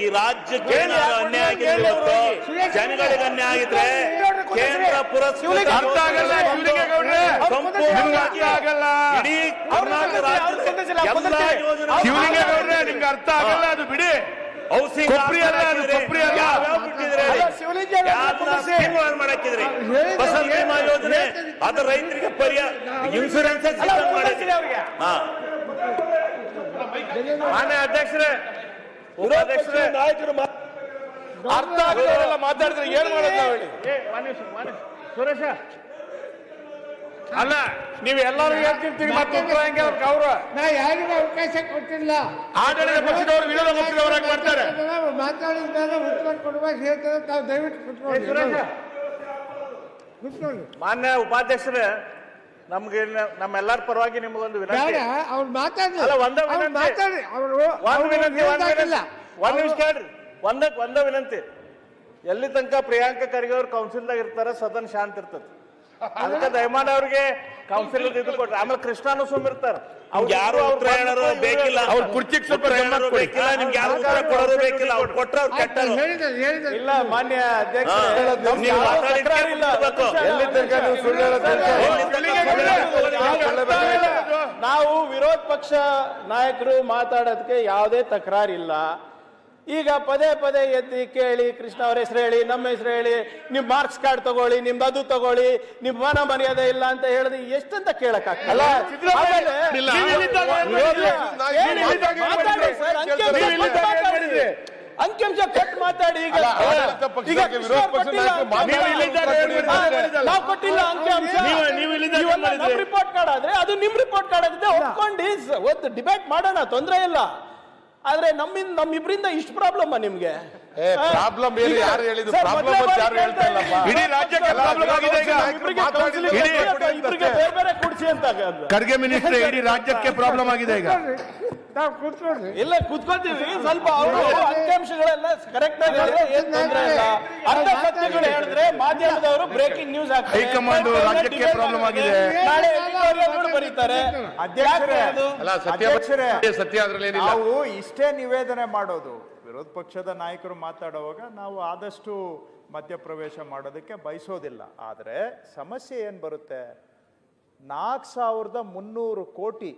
ಈ ರಾಜ್ಯಕ್ಕೆ ಅನ್ಯಾಯ ಆಗಿದೆ, ಇವತ್ತು ಜನಗಳಿಗೆ ಅನ್ಯಾಯ ಆಗಿದ್ರೆ ಕೇಂದ್ರ ಪುರಸ್ಕೃತ ಅರ್ಥ ಆಗಲ್ಲ ಶಿವಲಿಂಗೇಗೌಡ್ರೆ. ಇಡೀ ಕರ್ನಾಟಕ ರಾಜ್ಯದ ಎಲ್ಲಾ ಯೋಜನೆ ಶಿವಲಿಂಗೇಗೌಡ್ರೆ ನಿಮ್ಗೆ ಅರ್ಥ ಆಗಲ್ಲ, ಅದು ಬಿಡಿ. ಹೌಸಿಂಗ್ ಕೊಪ್ರಿ ಅಲ್ಲ, ಅದು ಕೊಪ್ರಿ ಅಲ್ಲ. ಮಾಡಾಕಿದ್ರಿ ಫಸಲ್ ಬಿಮಾ ಯೋಜನೆ, ಅದು ರೈತರಿಗೆ ಪರಿಹಾರ, ಇನ್ಶೂರೆನ್ಸ್ ಮಾಡಿದ್ರಿ ಅವ್ರಿಗೆ. ಮಾನ್ಯ ಅಧ್ಯಕ್ಷರೇ, ಉಪಾಧ್ಯಕ್ಷರೇ, ನಾಯಕರು ಅರ್ಥ ಆಗಲ್ಲ ಮಾತಾಡಿದ್ರೆ ಏನ್ ಮಾಡೋದು ನಾವು ಹೇಳಿ? ಸುರೇಶ ಅಲ್ಲ ನೀವು ಎಲ್ಲರೂ ಹೇಳ್ತಿರ್ತೀರಿ ಮತ್ತೆ ಉತ್ತರ ಹೆಂಗೆ ಅವ್ರ ನಾ ಯಾರಿಗೂ ಅವಕಾಶ ಕೊಟ್ಟಿಲ್ಲ. ಆಡಳಿತ ಪಕ್ಷದವರು ವಿರೋಧ ಪಕ್ಷದವರಾಗಿ ಮಾಡ್ತಾರೆ. ಮಾತಾಡಿದ ಮೇಲೆ ಉತ್ತರ ಕೊಡುವಾಗ ಹೇಳ್ತಾರೆ, ತಾವು ದಯವಿಟ್ಟು ಕುತ್ಕೊಳ್ಳಿ. ಮಾನ್ಯ ಉಪಾಧ್ಯಕ್ಷರೇ, ನಮ್ಗೆ ನಮ್ಮೆಲ್ಲರ ಪರವಾಗಿ ನಿಮಗೊಂದು ಬೇಡ, ವಿನಂತಿ. ಅವ್ರು ಮಾತಾಡಿ ಅಲ್ಲ, ಒಂದೇ ಅವ್ರು ವಿನಂತಿ. ಮಾತಾಡಿ. ಅವರು ಒಂದ್ ವಿನಂತಿ, ಹೇಳ್ದಾಗಿಲ್ಲ. ಒಂದ್ ನಿಮಿಷ ಕೇಳ್ರಿ. ಒಂದ ವಿನಂತಿ. ಎಲ್ಲಿ ತನಕ ಪ್ರಿಯಾಂಕಾ ಖರ್ಗೆ ಅವ್ರು ಕೌನ್ಸಿಲ್ದಾಗ ಇರ್ತಾರೆ, ಸದನ ಶಾಂತ ಇರ್ತದೆ. ಅದಕ್ಕೆ ದಯಮಾಡಿ ಅವ್ರಿಗೆ ಕೌನ್ಸಿಲ್ ಇದು ಕೊಟ್ರೆ ಆಮೇಲೆ ಕೃಷ್ಣಾನು ಸುಮ್ ಇರ್ತಾರೆ. ಯಾರು ಉತ್ತರ ಹೇಳೋರು ಬೇಕಿಲ್ಲ, ಅವ್ರ ಕುರ್ಚಿಗೆ ಸ್ವಲ್ಪ ಗಮನ ಕೊಡಿ. ಬೇಕಿಲ್ಲ, ನಿಮ್ಗೆ ಯಾರು ಉತ್ತರ ಕೊಡೋದು ಬೇಕಿಲ್ಲ. ಅವ್ರು ಕೊಟ್ರೆ ಅವ್ರು ಕೆಟ್ಟರು. ಹೇಳಿದ್ದಾರೆ. ಇಲ್ಲ ಮಾನ್ಯ ಅಧ್ಯಕ್ಷ, ನೀವು ಮಾತಾಡಿ ಬಿಡ್ಬೇಕು. ಎಲ್ಲಿ ತನಕ ನೀವು ಸುಳ್ಳು ಹೇಳೋದು ನಾವು ವಿರೋಧ ಪಕ್ಷ ನಾಯಕರು ಮಾತಾಡೋದಕ್ಕೆ ಯಾವುದೇ ತಕರಾರಿಲ್ಲ. ಈಗ ಪದೇ ಪದೇ ಎದ್ದು ಕೇಳಿ, ಕೃಷ್ಣ ಅವ್ರ ಹೆಸರು ಹೇಳಿ, ನಮ್ಮ ಹೆಸರು ಹೇಳಿ, ನಿಮ್ ಮಾರ್ಕ್ಸ್ ಕಾರ್ಡ್ ತಗೊಳ್ಳಿ, ನಿಮ್ದು ಅದು ತಗೊಳ್ಳಿ, ನಿಮ್ ಮಾನ ಮರ್ಯಾದೆ ಇಲ್ಲ ಅಂತ ಹೇಳಿದ್ರೆ ಎಷ್ಟಂತ ಕೇಳಕ್ಕಾಗಲ್ಲ. ಅಂಕಿಅಂಶ ಕೊಟ್ಟು ಮಾತಾಡಿ. ಈಗ ವಿರೋಧ ಪಕ್ಷದ ನಾವು ಕೊಟ್ಟಿಲ್ಲ ಅಂಕಿಅಂಶ, ನಮ್ ರಿಪೋರ್ಟ್ ಕಾರ್ಡ್ ಆದ್ರೆ ಅದು ನಿಮ್ ರಿಪೋರ್ಟ್ ಕಾರ್ಡ್ ಆಗಿದೆ, ಒಪ್ಕೊಂಡು ಒಂದು ಡಿಬೇಟ್ ಮಾಡೋಣ, ತೊಂದರೆ ಇಲ್ಲ. ಆದ್ರೆ ನಮ್ಮಿಬ್ರಿಂದ ಇಷ್ಟು ಪ್ರಾಬ್ಲಮ್ ನಿಮ್ಗೆ? ಪ್ರಾಬ್ಲಮ್ ಏನು ಯಾರು ಹೇಳಿದ್ರು? ಪ್ರಾಬ್ಲಮ್ ಅಂತ ಯಾರು ಹೇಳ್ತಾ ಇಲ್ಲಪ್ಪ. ಇಡೀ ರಾಜ್ಯಕ್ಕೆ ಪ್ರಾಬ್ಲಮ್ ಆಗಿದೆ ಈಗ. ಇಬ್ಬರಿಗೆ ಬೇರೆ ಬೇರೆ ಕೂಡಿಸಿ ಅಂತ ಖರ್ಗೆ ಮಿನಿಸ್ಟರ್, ಇಡೀ ರಾಜ್ಯಕ್ಕೆ ಪ್ರಾಬ್ಲಮ್ ಆಗಿದೆ ಈಗ. ತಾವು ಕೂತ್ಕೊಳ್ಳಿ. ಇಲ್ಲ ಕೂತ್ಕೊಳ್ತೀವಿ, ಸ್ವಲ್ಪ ಅವರು ಅಂಕಿಅಂಶಗಳೆಲ್ಲ ಕರೆಕ್ಟ್ ಆಗಿ ಹೇಳಿದ್ರೆ ಏನ್ ತೊಂದ್ರೆ ಇಲ್ಲ. ಅರ್ಧ ಸತ್ಯಗಳು ಹೇಳಿದ್ರೆ ಮಾಧ್ಯಮದವರು ಬ್ರೇಕಿಂಗ್ ನ್ಯೂಸ್ ಹಾಕ್ತಾರೆ. ಹೈಕಮಾಂಡ್ ರಾಜ್ಯಕ್ಕೆ ಪ್ರಾಬ್ಲಮ್ ಆಗಿದೆ. ನಾಳೆ ಎಡಿಟೋರಿಯಲ್ ಬರೀತಾರೆ. ಅಧ್ಯಕ್ಷರೇ, ಅಲ್ಲ ಸತ್ಯ ಅದ್ರಲ್ಲಿ ಏನಿಲ್ಲ. ನಾವು ಇಷ್ಟೇ ನಿವೇದನೆ ಮಾಡೋದು. ವಿರೋಧ ಪಕ್ಷದ ನಾಯಕರು ಮಾತಾಡುವಾಗ ನಾವು ಆದಷ್ಟು ಮಧ್ಯಪ್ರವೇಶ ಮಾಡೋದಕ್ಕೆ ಬಯಸೋದಿಲ್ಲ. ಆದರೆ ಸಮಸ್ಯೆ ಏನು ಬರುತ್ತೆ, 4,300 ಕೋಟಿ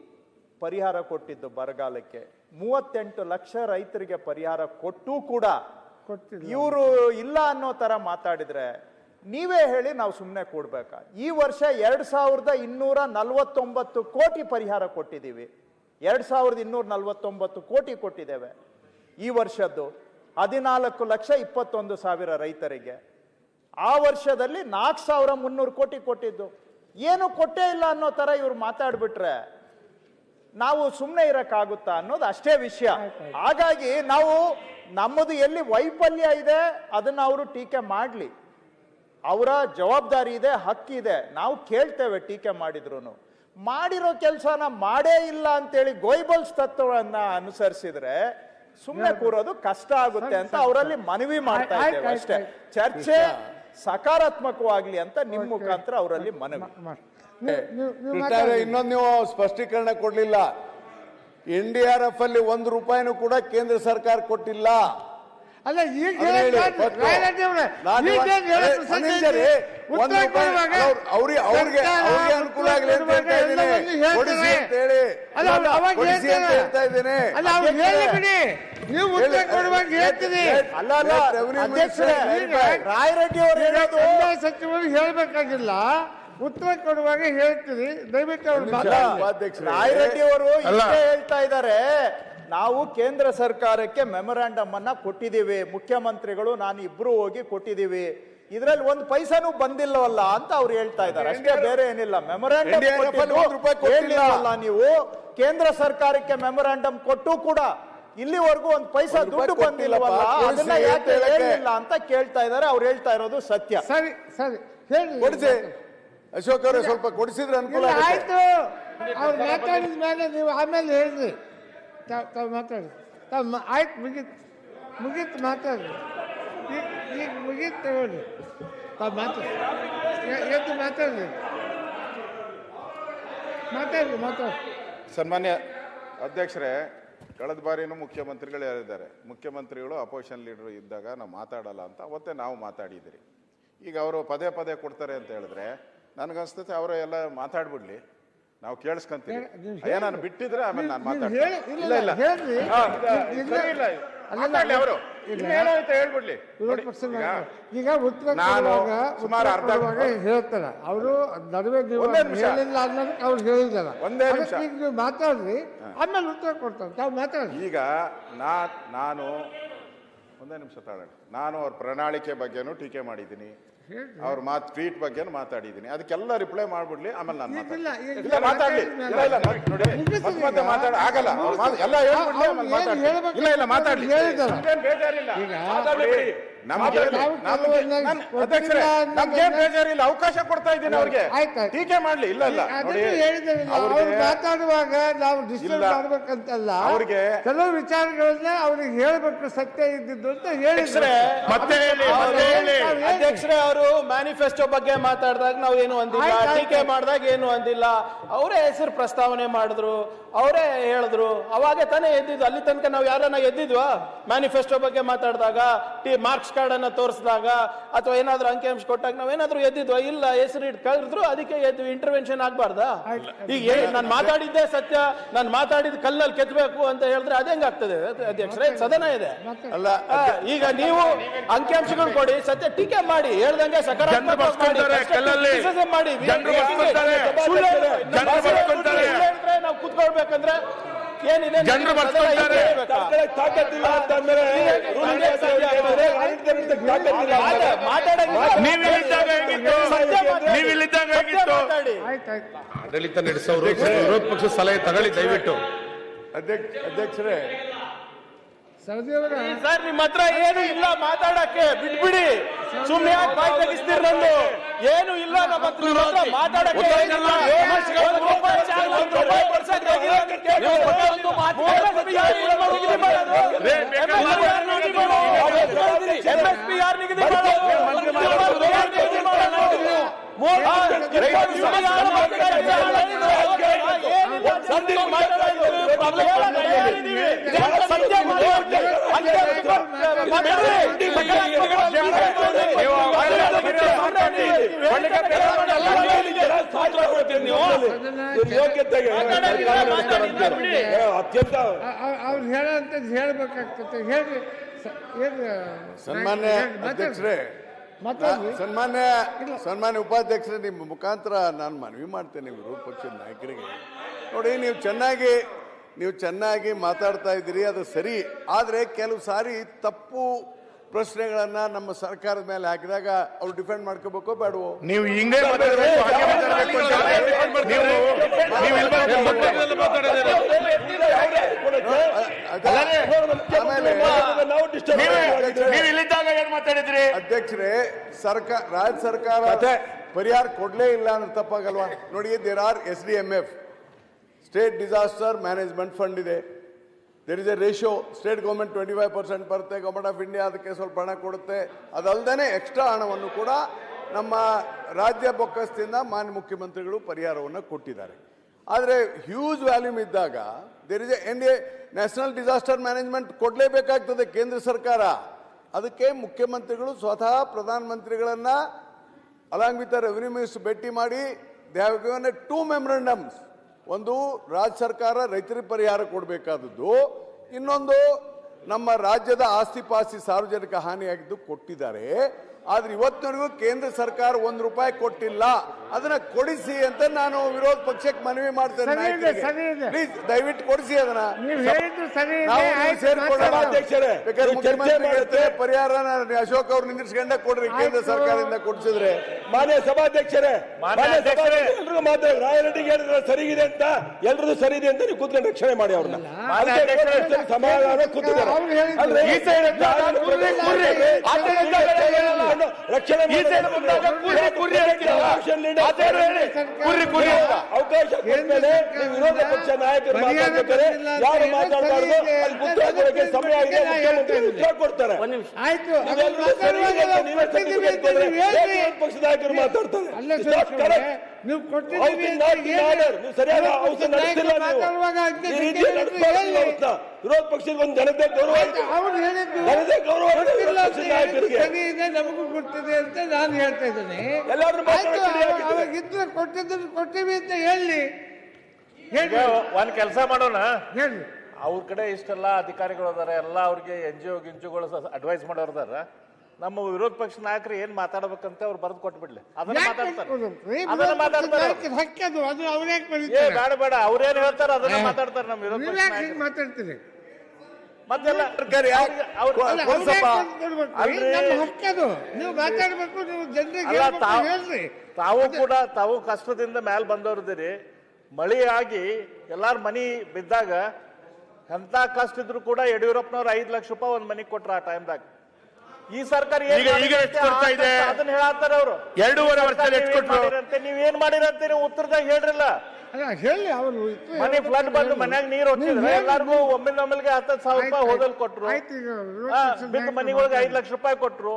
ಪರಿಹಾರ ಕೊಟ್ಟಿದ್ದು ಬರಗಾಲಕ್ಕೆ, 38 ಲಕ್ಷ ರೈತರಿಗೆ ಪರಿಹಾರ ಕೊಟ್ಟೂ ಕೂಡ ಇವರು ಇಲ್ಲ ಅನ್ನೋ ತರ ಮಾತಾಡಿದ್ರೆ ನೀವೇ ಹೇಳಿ ನಾವು ಸುಮ್ಮನೆ ಕೊಡ್ಬೇಕಾ? ಈ ವರ್ಷ 2,249 ಕೋಟಿ ಪರಿಹಾರ ಕೊಟ್ಟಿದ್ದೀವಿ. 2,249 ಕೋಟಿ ಕೊಟ್ಟಿದ್ದೇವೆ ಈ ವರ್ಷದ್ದು. 14,21,000 ರೈತರಿಗೆ. ಆ ವರ್ಷದಲ್ಲಿ 4,300 ಕೋಟಿ ಕೊಟ್ಟಿದ್ದು. ಏನು ಕೊಟ್ಟೇ ಇಲ್ಲ ಅನ್ನೋ ತರ ಇವ್ರು ಮಾತಾಡ್ಬಿಟ್ರೆ ನಾವು ಸುಮ್ಮನೆ ಇರಕ್ಕಾಗುತ್ತಾ ಅನ್ನೋದು ಅಷ್ಟೇ ವಿಷಯ. ಹಾಗಾಗಿ ನಾವು ನಮ್ಮದು ಎಲ್ಲಿ ವೈಫಲ್ಯ ಇದೆ ಅದನ್ನ ಅವರು ಟೀಕೆ ಮಾಡಲಿ, ಅವರ ಜವಾಬ್ದಾರಿ ಇದೆ, ಹಕ್ಕಿದೆ. ನಾವು ಕೇಳ್ತೇವೆ ಟೀಕೆ ಮಾಡಿದ್ರು. ಮಾಡಿರೋ ಕೆಲಸನ ಮಾಡೇ ಇಲ್ಲ ಅಂತೇಳಿ ಗೋಯ್ಬಲ್ಸ್ ತತ್ವವನ್ನ ಅನುಸರಿಸಿದ್ರೆ ಸುಮ್ಮನೆ ಕೂರೋದು ಕಷ್ಟ ಆಗುತ್ತೆ ಅಂತ ಅವರಲ್ಲಿ ಮನವಿ ಮಾಡ್ತಾ ಇದ್ದೇವೆ ಅಷ್ಟೇ. ಚರ್ಚೆ ಸಕಾರಾತ್ಮಕವಾಗ್ಲಿ ಅಂತ ನಿಮ್ಮ ಮುಖಾಂತರ ಅವರಲ್ಲಿ ಮನವಿ. ಇನ್ನೊಂದು ನೀವು ಸ್ಪಷ್ಟೀಕರಣ ಕೊಡ್ಲಿಲ್ಲ. NDRF ಅಲ್ಲಿ 1 ರೂಪಾಯಿನೂ ಕೂಡ ಕೇಂದ್ರ ಸರ್ಕಾರ ಕೊಟ್ಟಿಲ್ಲ. ಅಲ್ಲ ಈಗ ಅದನ್ನ ಹೇಳಿ, ಹೇಳಕ್ first. ರಾಯರೆಡ್ಡಿ ಅವ್ರೆ, ನಾನು ಈಗ ಒಂದ್ ಹೇಳಕ್ ನಿಮಿಷ ರೀ. ಉತ್ತರ ಒಂದು ರೂಪಾಯಿ ಕೊಡುವಾಗ ಅವ್ರಿಗೆ ಅನುಕೂಲ ಆಗಲಿ ಅಂತ ಹೇಳ್ತಾ ಇದ್ದೀನಿ. ಕೊಡಿಸಿ ಅಂತ ಹೇಳಿ, ಅಲ್ಲ ಅವ್ರು ಅವಾಗ ಕೊಡಿಸಿ ಅಂತ ಹೇಳ್ತಾ ಇದ್ದೇನೆ. ಅಲ್ಲ ಅವ್ರು ಹೇಳಿ ಬಿಡಿ, ನೀವು ಉತ್ತರ ಕೊಡುವಾಗ ಹೇಳ್ತೀರಿ. ಅಲ್ಲ ಅಧ್ಯಕ್ಷರೇ, ರಾಯರೆಡ್ಡಿ ಅವರು ಹೇಳೋದು ಕಂದಾಯ ಸಚಿವರು ಹೇಳ್ಬೇಕಾಗಿಲ್ಲ, ಉತ್ತರ ಕೊಡುವಾಗ ಹೇಳ್ತೀರಿ. ದಯವಿಟ್ಟು ಅವ್ರು ಉಪಾಧ್ಯಕ್ಷರೇ, ರಾಯರೆಡ್ಡಿ ಅವರು ಇಷ್ಟೇ ಹೇಳ್ತಾ ಇದ್ದಾರೆ, ನಾವು ಕೇಂದ್ರ ಸರ್ಕಾರಕ್ಕೆ ಮೆಮೊರಾಂಡಮ್ ಅನ್ನ ಕೊಟ್ಟಿದ್ದೀವಿ, ಮುಖ್ಯಮಂತ್ರಿಗಳು ನಾನು ಇಬ್ರು ಹೋಗಿ ಕೊಟ್ಟಿದ್ದೀವಿ, ಇದ್ರಲ್ಲಿ ಒಂದು ಪೈಸಾನು ಬಂದಿಲ್ಲವಲ್ಲ ಅಂತ ಅವ್ರು ಹೇಳ್ತಾ ಇದ್ದಾರೆ ಅಷ್ಟೇ, ಬೇರೆ ಏನಿಲ್ಲ. ಮೆಮೊರಾಂಡಮ್ ಹೇಳಿಲ್ಲವಲ್ಲ ನೀವು, ಕೇಂದ್ರ ಸರ್ಕಾರಕ್ಕೆ ಮೆಮೊರಾಂಡಮ್ ಕೊಟ್ಟು ಕೂಡ ಇಲ್ಲಿವರೆಗೂ ಒಂದು ಪೈಸಾ ದುಡ್ಡು ಬಂದಿಲ್ಲವಲ್ಲ, ಅದನ್ನ ಯಾಕೆ ಹೇಳಿಲ್ಲ ಅಂತ ಕೇಳ್ತಾ ಇದ್ದಾರೆ. ಅವ್ರು ಹೇಳ್ತಾ ಇರೋದು ಸತ್ಯ. ಸರಿ ಸರಿ ಹೇಳಿ. ಕೊಡಿಸಿ ಅಶೋಕ್ ಅವರೇ, ಸ್ವಲ್ಪ ಕೊಡಿಸಿದ್ರೆ ಅನುಕೂಲ ಇಲ್ಲ, ಆಗುತ್ತೆ. ಆಯ್ತು, ಅವ್ರು ಮಾತಾಡಿದ ಮೇಲೆ ನೀವು ಆಮೇಲೆ ಹೇಳ್ರಿ. ತಾವು ಮಾತಾಡಿ, ಆಯ್ತು, ಮುಗೀತು ಮಾತಾಡಿ, ಈಗ ಮುಗೀತು ತಗೊಳ್ಳಿ, ತಾವು ಮಾತಾಡಿ, ಎದ್ದು ಮಾತಾಡಿ. ಸನ್ಮಾನ್ಯ ಅಧ್ಯಕ್ಷರೇ, ಕಳೆದ ಬಾರಿನೂ ಮುಖ್ಯಮಂತ್ರಿಗಳು ಹೇಳಿದ್ದಾರೆ, ಮುಖ್ಯಮಂತ್ರಿಗಳು ಅಪೋಸಿಷನ್ ಲೀಡರ್ ಇದ್ದಾಗ ನಾವು ಮಾತಾಡಲ್ಲ ಅಂತ ಅವತ್ತೇ ನಾವು ಮಾತಾಡಿದ್ದೀರಿ. ಈಗ ಅವರು ಪದೇ ಪದೇ ಕೊಡ್ತಾರೆ ಅಂತ ಹೇಳಿದ್ರೆ ನನಗನ್ಸ್ತತೆ ಅವರು ಎಲ್ಲ ಮಾತಾಡ್ಬಿಡ್ಲಿ, ನಾವು ಕೇಳಿಸ್ಕೊಂತೀವಿ. ಅಯ್ಯ ನಾನು ಬಿಟ್ಟಿದ್ರೆ ಆಮೇಲೆ ನಾನು ಮಾತಾಡ್ತೀನಿ. ಇಲ್ಲ ಇಲ್ಲ ಮಾತಾಡ್ಲಿ ಅವರು, ಏನಾಯ್ತು ಹೇಳ್ಬಿಡ್ಲಿ. ಈಗ ಉತ್ತರ ನಾನು ಸುಮಾರು ಅರ್ಧ ಹೇಳ್ತಾರೆ ಅವರು, ನಡುವೆ ನೀವು ಹೇಳಿಲ್ಲ ಅನ್ನೋದಕ್ಕೆ ಅವ್ರು ಹೇಳಿದ್ದಾರೆ. ಒಂದೇ ನಿಮಿಷ ಈಗ ನೀವು ಮಾತಾಡ್ರಿ, ಆಮೇಲೆ ಉತ್ತರ ಕೊಡ್ತಾರೆ, ತಾವು ಮಾತಾಡಿ. ಈಗ ನಾನು ಒಂದೇ ನಿಮಿಷ ತಾಳೋಣ. ನಾನು ಅವ್ರ ಪ್ರಣಾಳಿಕೆ ಬಗ್ಗೆನೂ ಟೀಕೆ ಮಾಡಿದ್ದೀನಿ, ಅವ್ರ ಟ್ವೀಟ್ ಬಗ್ಗೆ ಮಾತಾಡಿದ್ದೀನಿ, ಅದಕ್ಕೆಲ್ಲ ರಿಪ್ಲೈ ಮಾಡ್ಬಿಡ್ಲಿ, ಆಮೇಲೆ ನಾನು ಮಾತಾಡ್ಲಿ. ಇಲ್ಲ ನೋಡಿ, ಮತ್ತೆ ಮಾತಾಡ ಆಗಲ್ಲ, ಎಲ್ಲ ಹೇಳ್ಬಿಡ್ಲಿ, ಆಮೇಲೆ ಮಾತಾಡ್ಲಿ. ಇಲ್ಲ ಮಾತಾಡ್ಲಿ, ಬೇಜಾರಿಲ್ಲ, ಅಧ್ಯಕ್ಷರೇ ನಮ್ಗೇನ್ ಬೇಜಾರಿಲ್ಲ, ಅವಕಾಶ ಕೊಡ್ತಾ ಇದ್ದೀನಿ ಅವ್ರಿಗೆ, ಟೀಕೆ ಮಾಡ್ಲಿ. ಇಲ್ಲ ನೋಡಿ, ಮಾತಾಡುವಾಗ ನಾವು ಡಿಸ್ಟರ್ಬ್ ಮಾಡ್ಬೇಕಂತಲ್ಲ, ಅವ್ರಿಗೆ ಕೆಲವು ವಿಚಾರಗಳನ್ನ ಅವ್ರಿಗೆ ಹೇಳ್ಬೇಕು, ಸತ್ಯ ಇದ್ದಿದ್ದು ಅಂತ ಹೇಳಿದ್ರೆ ಮತ್ತೆ ಅಧ್ಯಕ್ಷರೇ ಅವರು ಮ್ಯಾನಿಫೆಸ್ಟೋ ಬಗ್ಗೆ ಮಾತಾಡಿದಾಗ ನಾವು ಏನು ಅಂದಿಲ್ಲ, ಟೀಕೆ ಮಾಡಿದಾಗ ಏನು ಅಂದಿಲ್ಲ, ಅವರೇ ಹೆಸರು ಪ್ರಸ್ತಾವನೆ ಮಾಡಿದ್ರು, ಅವರೇ ಹೇಳಿದ್ರು, ಅವಾಗೆ ತಾನೇ ಎದ್ದಿದ್ದು. ಅಲ್ಲಿ ತನಕ ನಾವು ಯಾರನ್ನ ಎದ್ದಿದ್ವಾ ಮ್ಯಾನಿಫೆಸ್ಟೋ ಬಗ್ಗೆ ಮಾತಾಡಿದಾಗ, ಮಾರ್ಕ್ಸ್ ಕಾರ್ಡ್ ಅನ್ನ ತೋರಿಸಿದಾಗ, ಅಥವಾ ಏನಾದ್ರು ಅಂಕಿಅಂಶ ಕೊಟ್ಟಾಗ ನಾವೇನಾದ್ರೂ ಎದ್ದಿದ್ವಾ? ಇಲ್ಲ, ಹೆಸರು ಇಟ್ಟು ಕಳೆದ್ರು, ಅದಕ್ಕೆ ಎದ್ದು ಇಂಟರ್ವೆನ್ಷನ್ ಆಗ್ಬಾರ್ದಾ? ಈಗ ನಾನು ಮಾತಾಡಿದ್ದೆ ಸತ್ಯ, ನಾನು ಮಾತಾಡಿದ ಕಲ್ಲಲ್ಲಿ ಕೆತ್ತಬೇಕು ಅಂತ ಹೇಳಿದ್ರೆ ಅದೇ ಹೆಂಗಾಗ್ತದೆ ಅಧ್ಯಕ್ಷರೇ? ಸದನ ಇದೆ. ಈಗ ನೀವು ಅಂಕಿಅಂಶಗಳು ಕೊಡಿ, ಸತ್ಯ ಟೀಕೆ ಮಾಡಿ, ಹೇಳ್ದಂಗೆ ಸಕಾರಾತ್ಮಕ ಮಾಡಿ, ನಾವು ಕೂತ್ಕೊಳ್ಬೇಕಂದ್ರೆ ಏನಿದೆ ಆಡಳಿತ ನಡೆಸೋರು ವಿರೋಧ ಪಕ್ಷ ಸಲಹೆ ತಗೊಳ್ಳಿ ದಯವಿಟ್ಟು. ಅಧ್ಯಕ್ಷರೇ, ಸರ್ ನಿಮ್ಮ ಹತ್ರ ಏನು ಇಲ್ಲ ಮಾತಾಡಕ್ಕೆ, ಬಿಟ್ಬಿಡಿ, ಸುಮ್ಮನೆ ಯಾಕೆ ಬಾಯಿ ತೆಗಿಸ್ತೀರ? ನಂದು ಏನು ಇಲ್ಲ ನಮ್ಮ ಹತ್ರ ಮಾತಾಡಕ್ಕೆ. MSP ಯಾರು ನಿಗದಿ ಅವ್ರು ಹೇಳಂತದ್ದು ಹೇಳ್ಬೇಕಾಗ್ತದೆ. ಹೇಳಿ ಸನ್ಮಾನ್ಯ ಅಧ್ಯಕ್ಷರೇ, ಸನ್ಮಾನ್ಯ ಉಪಾಧ್ಯಕ್ಷರೇ, ನಿಮ್ಮ ಮುಖಾಂತರ ನಾನು ಮನವಿ ಮಾಡ್ತೇನೆ ವಿರೋಧ ಪಕ್ಷದ ನಾಯಕರಿಗೆ. ನೋಡಿ, ನೀವು ಚೆನ್ನಾಗಿ ಮಾತಾಡ್ತಾ ಇದ್ದೀರಿ, ಅದು ಸರಿ. ಆದರೆ ಕೆಲವು ಸಾರಿ ತಪ್ಪು ಪ್ರಶ್ನೆಗಳನ್ನ ನಮ್ಮ ಸರ್ಕಾರದ ಮೇಲೆ ಹಾಕಿದಾಗ ಅವ್ರು ಡಿಫೆಂಡ್ ಮಾಡ್ಕೋಬೇಕೋ ಬೇಡವೋ? ನೀವು ಹಿಂಗೆ ಮಾತಾಡಬೇಕು, ಹಾಗೆ ಮಾತಾಡಬೇಕು ಅಂತ ನೀವು ಇಲ್ಲಿದ್ದಾಗ ಏನ್ ಮಾತಾಡಿದ್ರಿ? ಅಧ್ಯಕ್ಷರೇ, ರಾಜ್ಯ ಸರ್ಕಾರ ಪರಿಹಾರ ಕೊಡ್ಲೇ ಇಲ್ಲ ಅಂದ್ರೆ ತಪ್ಪಾಗಲ್ವಾ? ನೋಡಿ, there are SDMF, state disaster management fund ಇದೆ. There is a ratio, state government 25% ಬರುತ್ತೆ, ಗೌರ್ಮೆಂಟ್ ಆಫ್ ಇಂಡಿಯಾ ಅದಕ್ಕೆ ಸ್ವಲ್ಪ ಹಣ ಕೊಡುತ್ತೆ. ಅದಲ್ಲದೆ ಎಕ್ಸ್ಟ್ರಾ ಹಣವನ್ನು ಕೂಡ ನಮ್ಮ ರಾಜ್ಯ ಬೊಕ್ಕಸದಿಂದ ಮಾನ್ಯ ಮುಖ್ಯಮಂತ್ರಿಗಳು ಪರಿಹಾರವನ್ನು ಕೊಟ್ಟಿದ್ದಾರೆ. ಆದರೆ ಹ್ಯೂಜ್ ವ್ಯಾಲ್ಯೂಮ್ ಇದ್ದಾಗ there is a national disaster management ಕೊಡಲೇಬೇಕಾಗ್ತದೆ ಕೇಂದ್ರ ಸರ್ಕಾರ. ಅದಕ್ಕೆ ಮುಖ್ಯಮಂತ್ರಿಗಳು ಸ್ವತಃ ಪ್ರಧಾನಮಂತ್ರಿಗಳನ್ನ ಅಲಾಂಗ್ ವಿತ್ ರೆವಿನ್ಯೂ ಮಿನಿಸ್ಟರ್ ಭೇಟಿ ಮಾಡಿ ದೇ ಹ್ಯಾವ್ ಗಿವನ್ 2 ಮೆಮೊರಂಡಮ್ಸ್. ಒಂದು ರಾಜ್ಯ ಸರ್ಕಾರ ರೈತರಿಗೆ ಪರಿಹಾರ ಕೊಡಬೇಕಾದದ್ದು, ಇನ್ನೊಂದು ನಮ್ಮ ರಾಜ್ಯದ ಆಸ್ತಿ ಪಾಸ್ತಿ ಸಾರ್ವಜನಿಕ ಹಾನಿಯಾಗಿದ್ದು ಕೊಟ್ಟಿದ್ದಾರೆ. ಆದ್ರೆ ಇವತ್ತಿನವರೆಗೂ ಕೇಂದ್ರ ಸರ್ಕಾರ ₹1 ಕೊಟ್ಟಿಲ್ಲ. ಅದನ್ನ ಕೊಡಿಸಿ ಅಂತ ನಾನು ವಿರೋಧ ಪಕ್ಷಕ್ಕೆ ಮನವಿ ಮಾಡ್ತೇನೆ. ಪ್ಲೀಸ್ ದಯವಿಟ್ಟು ಕೊಡಿಸಿ ಅದನ್ನ. ಪರಿಹಾರ ಅಶೋಕ್ ಅವ್ರು ನಿಂದಿಸ್ಕೊಂಡ ಕೊಡ್ರಿ, ಕೇಂದ್ರ ಸರ್ಕಾರದಿಂದ ಕೊಡಿಸಿದ್ರೆ. ಮಾನ್ಯ ಸಭಾಧ್ಯಕ್ಷರೇ, ಎಲ್ರಿಗೂ ಮಾತ್ರ ರಾಯರೆಡ್ಡಿಗೆ ಹೇಳಿದ್ರೆ ಸರಿಗಿದೆ ಅಂತ, ಎಲ್ರದ್ದು ಸರಿ ಇದೆ ಅಂತ ನೀವು ಕೂತ್ಕೊಂಡು ರಕ್ಷಣೆ ಮಾಡಿ ಅವ್ರನ್ನ. ಸಮಾಧಾನ ಕೂತಿದ್ದಾರೆ ರಕ್ಷಣೆ ಅವಕಾಶ ಕೊಟ್ಟಮೇಲೆ ನೀವು ವಿರೋಧ ಪಕ್ಷ ನಾಯಕರು ಮಾತಾಡ್ತಾರೆ, ಯಾರು ಮಾತಾಡಬಾರ್ದು, ಅದಕ್ಕೆ ಸಮಯ ಇದೆ, ಮುಖ್ಯಮಂತ್ರಿ ಉತ್ತರ ಕೊಡ್ತಾರೆ. ಪಕ್ಷದ ನಾಯಕರು ಮಾತಾಡ್ತಾರೆ. ನೀವು ಸರಿಯಾದ ಔಷಧ ನಡೆಸಿಲ್ಲ. ವಿರೋಧ ಪಕ್ಷದ ಒಂದು ಜನತೆ ಗೌರವ, ಜನತೆ ಗೌರವ ನಮಗೂ ಕೊಡ್ತದೆ ಅಂತ ನಾನು ಹೇಳ್ತಾ ಇದ್ದೇನೆ. ಎಲ್ಲಾದ್ರೂ ಇದ್ರೆ ಕೊಟ್ಟಿವಿ ಅಂತ ಹೇಳಿ. ಒಂದ್ ಕೆಲಸ ಮಾಡೋಣ, ಹೇಳಿ. ಅವ್ರ ಕಡೆ ಇಷ್ಟೆಲ್ಲ ಅಧಿಕಾರಿಗಳು ಅದಾರ, ಎಲ್ಲ ಅವ್ರಿಗೆ NGO ಗಿಂಜುಗಳು ಅಡ್ವೈಸ್ ಮಾಡೋರು ಅದಾರ. ನಮ್ಮ ವಿರೋಧ ಪಕ್ಷ ನಾಯಕರು ಏನ್ ಮಾತಾಡ್ಬೇಕಂತ ಅವ್ರು ಬರೆದು ಕೊಟ್ಬಿಡ್ಲಿ, ಅದನ್ನ ಮಾತಾಡ್ತಾರೆ. ಬೇಡ ಬೇಡ, ಅವ್ರೇನ್ ಹೇಳ್ತಾರ ಅದನ್ನ ಮಾತಾಡ್ತಾರೆ ನಮ್ಮ ವಿರೋಧ ಪಕ್ಷ ನಾಯಕರು. ಮಾತಾಡ್ತೀರಿ ಮತ್ತೆಲ್ಲ ನೀವು ಮಾತಾಡ್ಬೇಕು, ನೀವು ಜನರಿಗೆ ಹೇಳ್ರಿ. ತಾವು ಕಷ್ಟದಿಂದ ಮ್ಯಾಲ ಬಂದವ್ರದಿರಿ. ಮಳಿ ಆಗಿ ಎಲ್ಲಾರ ಮನಿ ಬಿದ್ದಾಗ ಎಂತ ಕಷ್ಟ ಇದ್ರು ಕೂಡ ಯಡಿಯೂರಪ್ಪನವ್ರು ₹5 ಲಕ್ಷ ಒಂದ್ ಮನಿ ಕೊಟ್ರ ಆ ಟೈಮ್ದಾಗ. ಈ ಸರ್ಕಾರ ಅದನ್ನ ಹೇಳತ್ತಾರ ಅವರು. 2.5 ವರ್ಷ ನೀವೇನ್ ಮಾಡಿರಂತೆ ನೀವು ಉತ್ತರದಾಗ ಹೇಳ್ರಿಲ್ಲ. ಹೇಳಿ ಅವರು ಮನೆ ಫ್ಲಡ್ ಬಂದು ಮನ್ಯಾಗ ನೀರ್ ಹೊತ್ತಿದ್ರೆ ಎಲ್ಲಾರ್ಗು ಒಮ್ಮೆಗೆ ₹10,000 ಹೋದಲ್ ಕೊಟ್ರು. ಬಿದ್ದು ಮನೆಗಳಿಗೆ ₹5 ಲಕ್ಷ ಕೊಟ್ರು.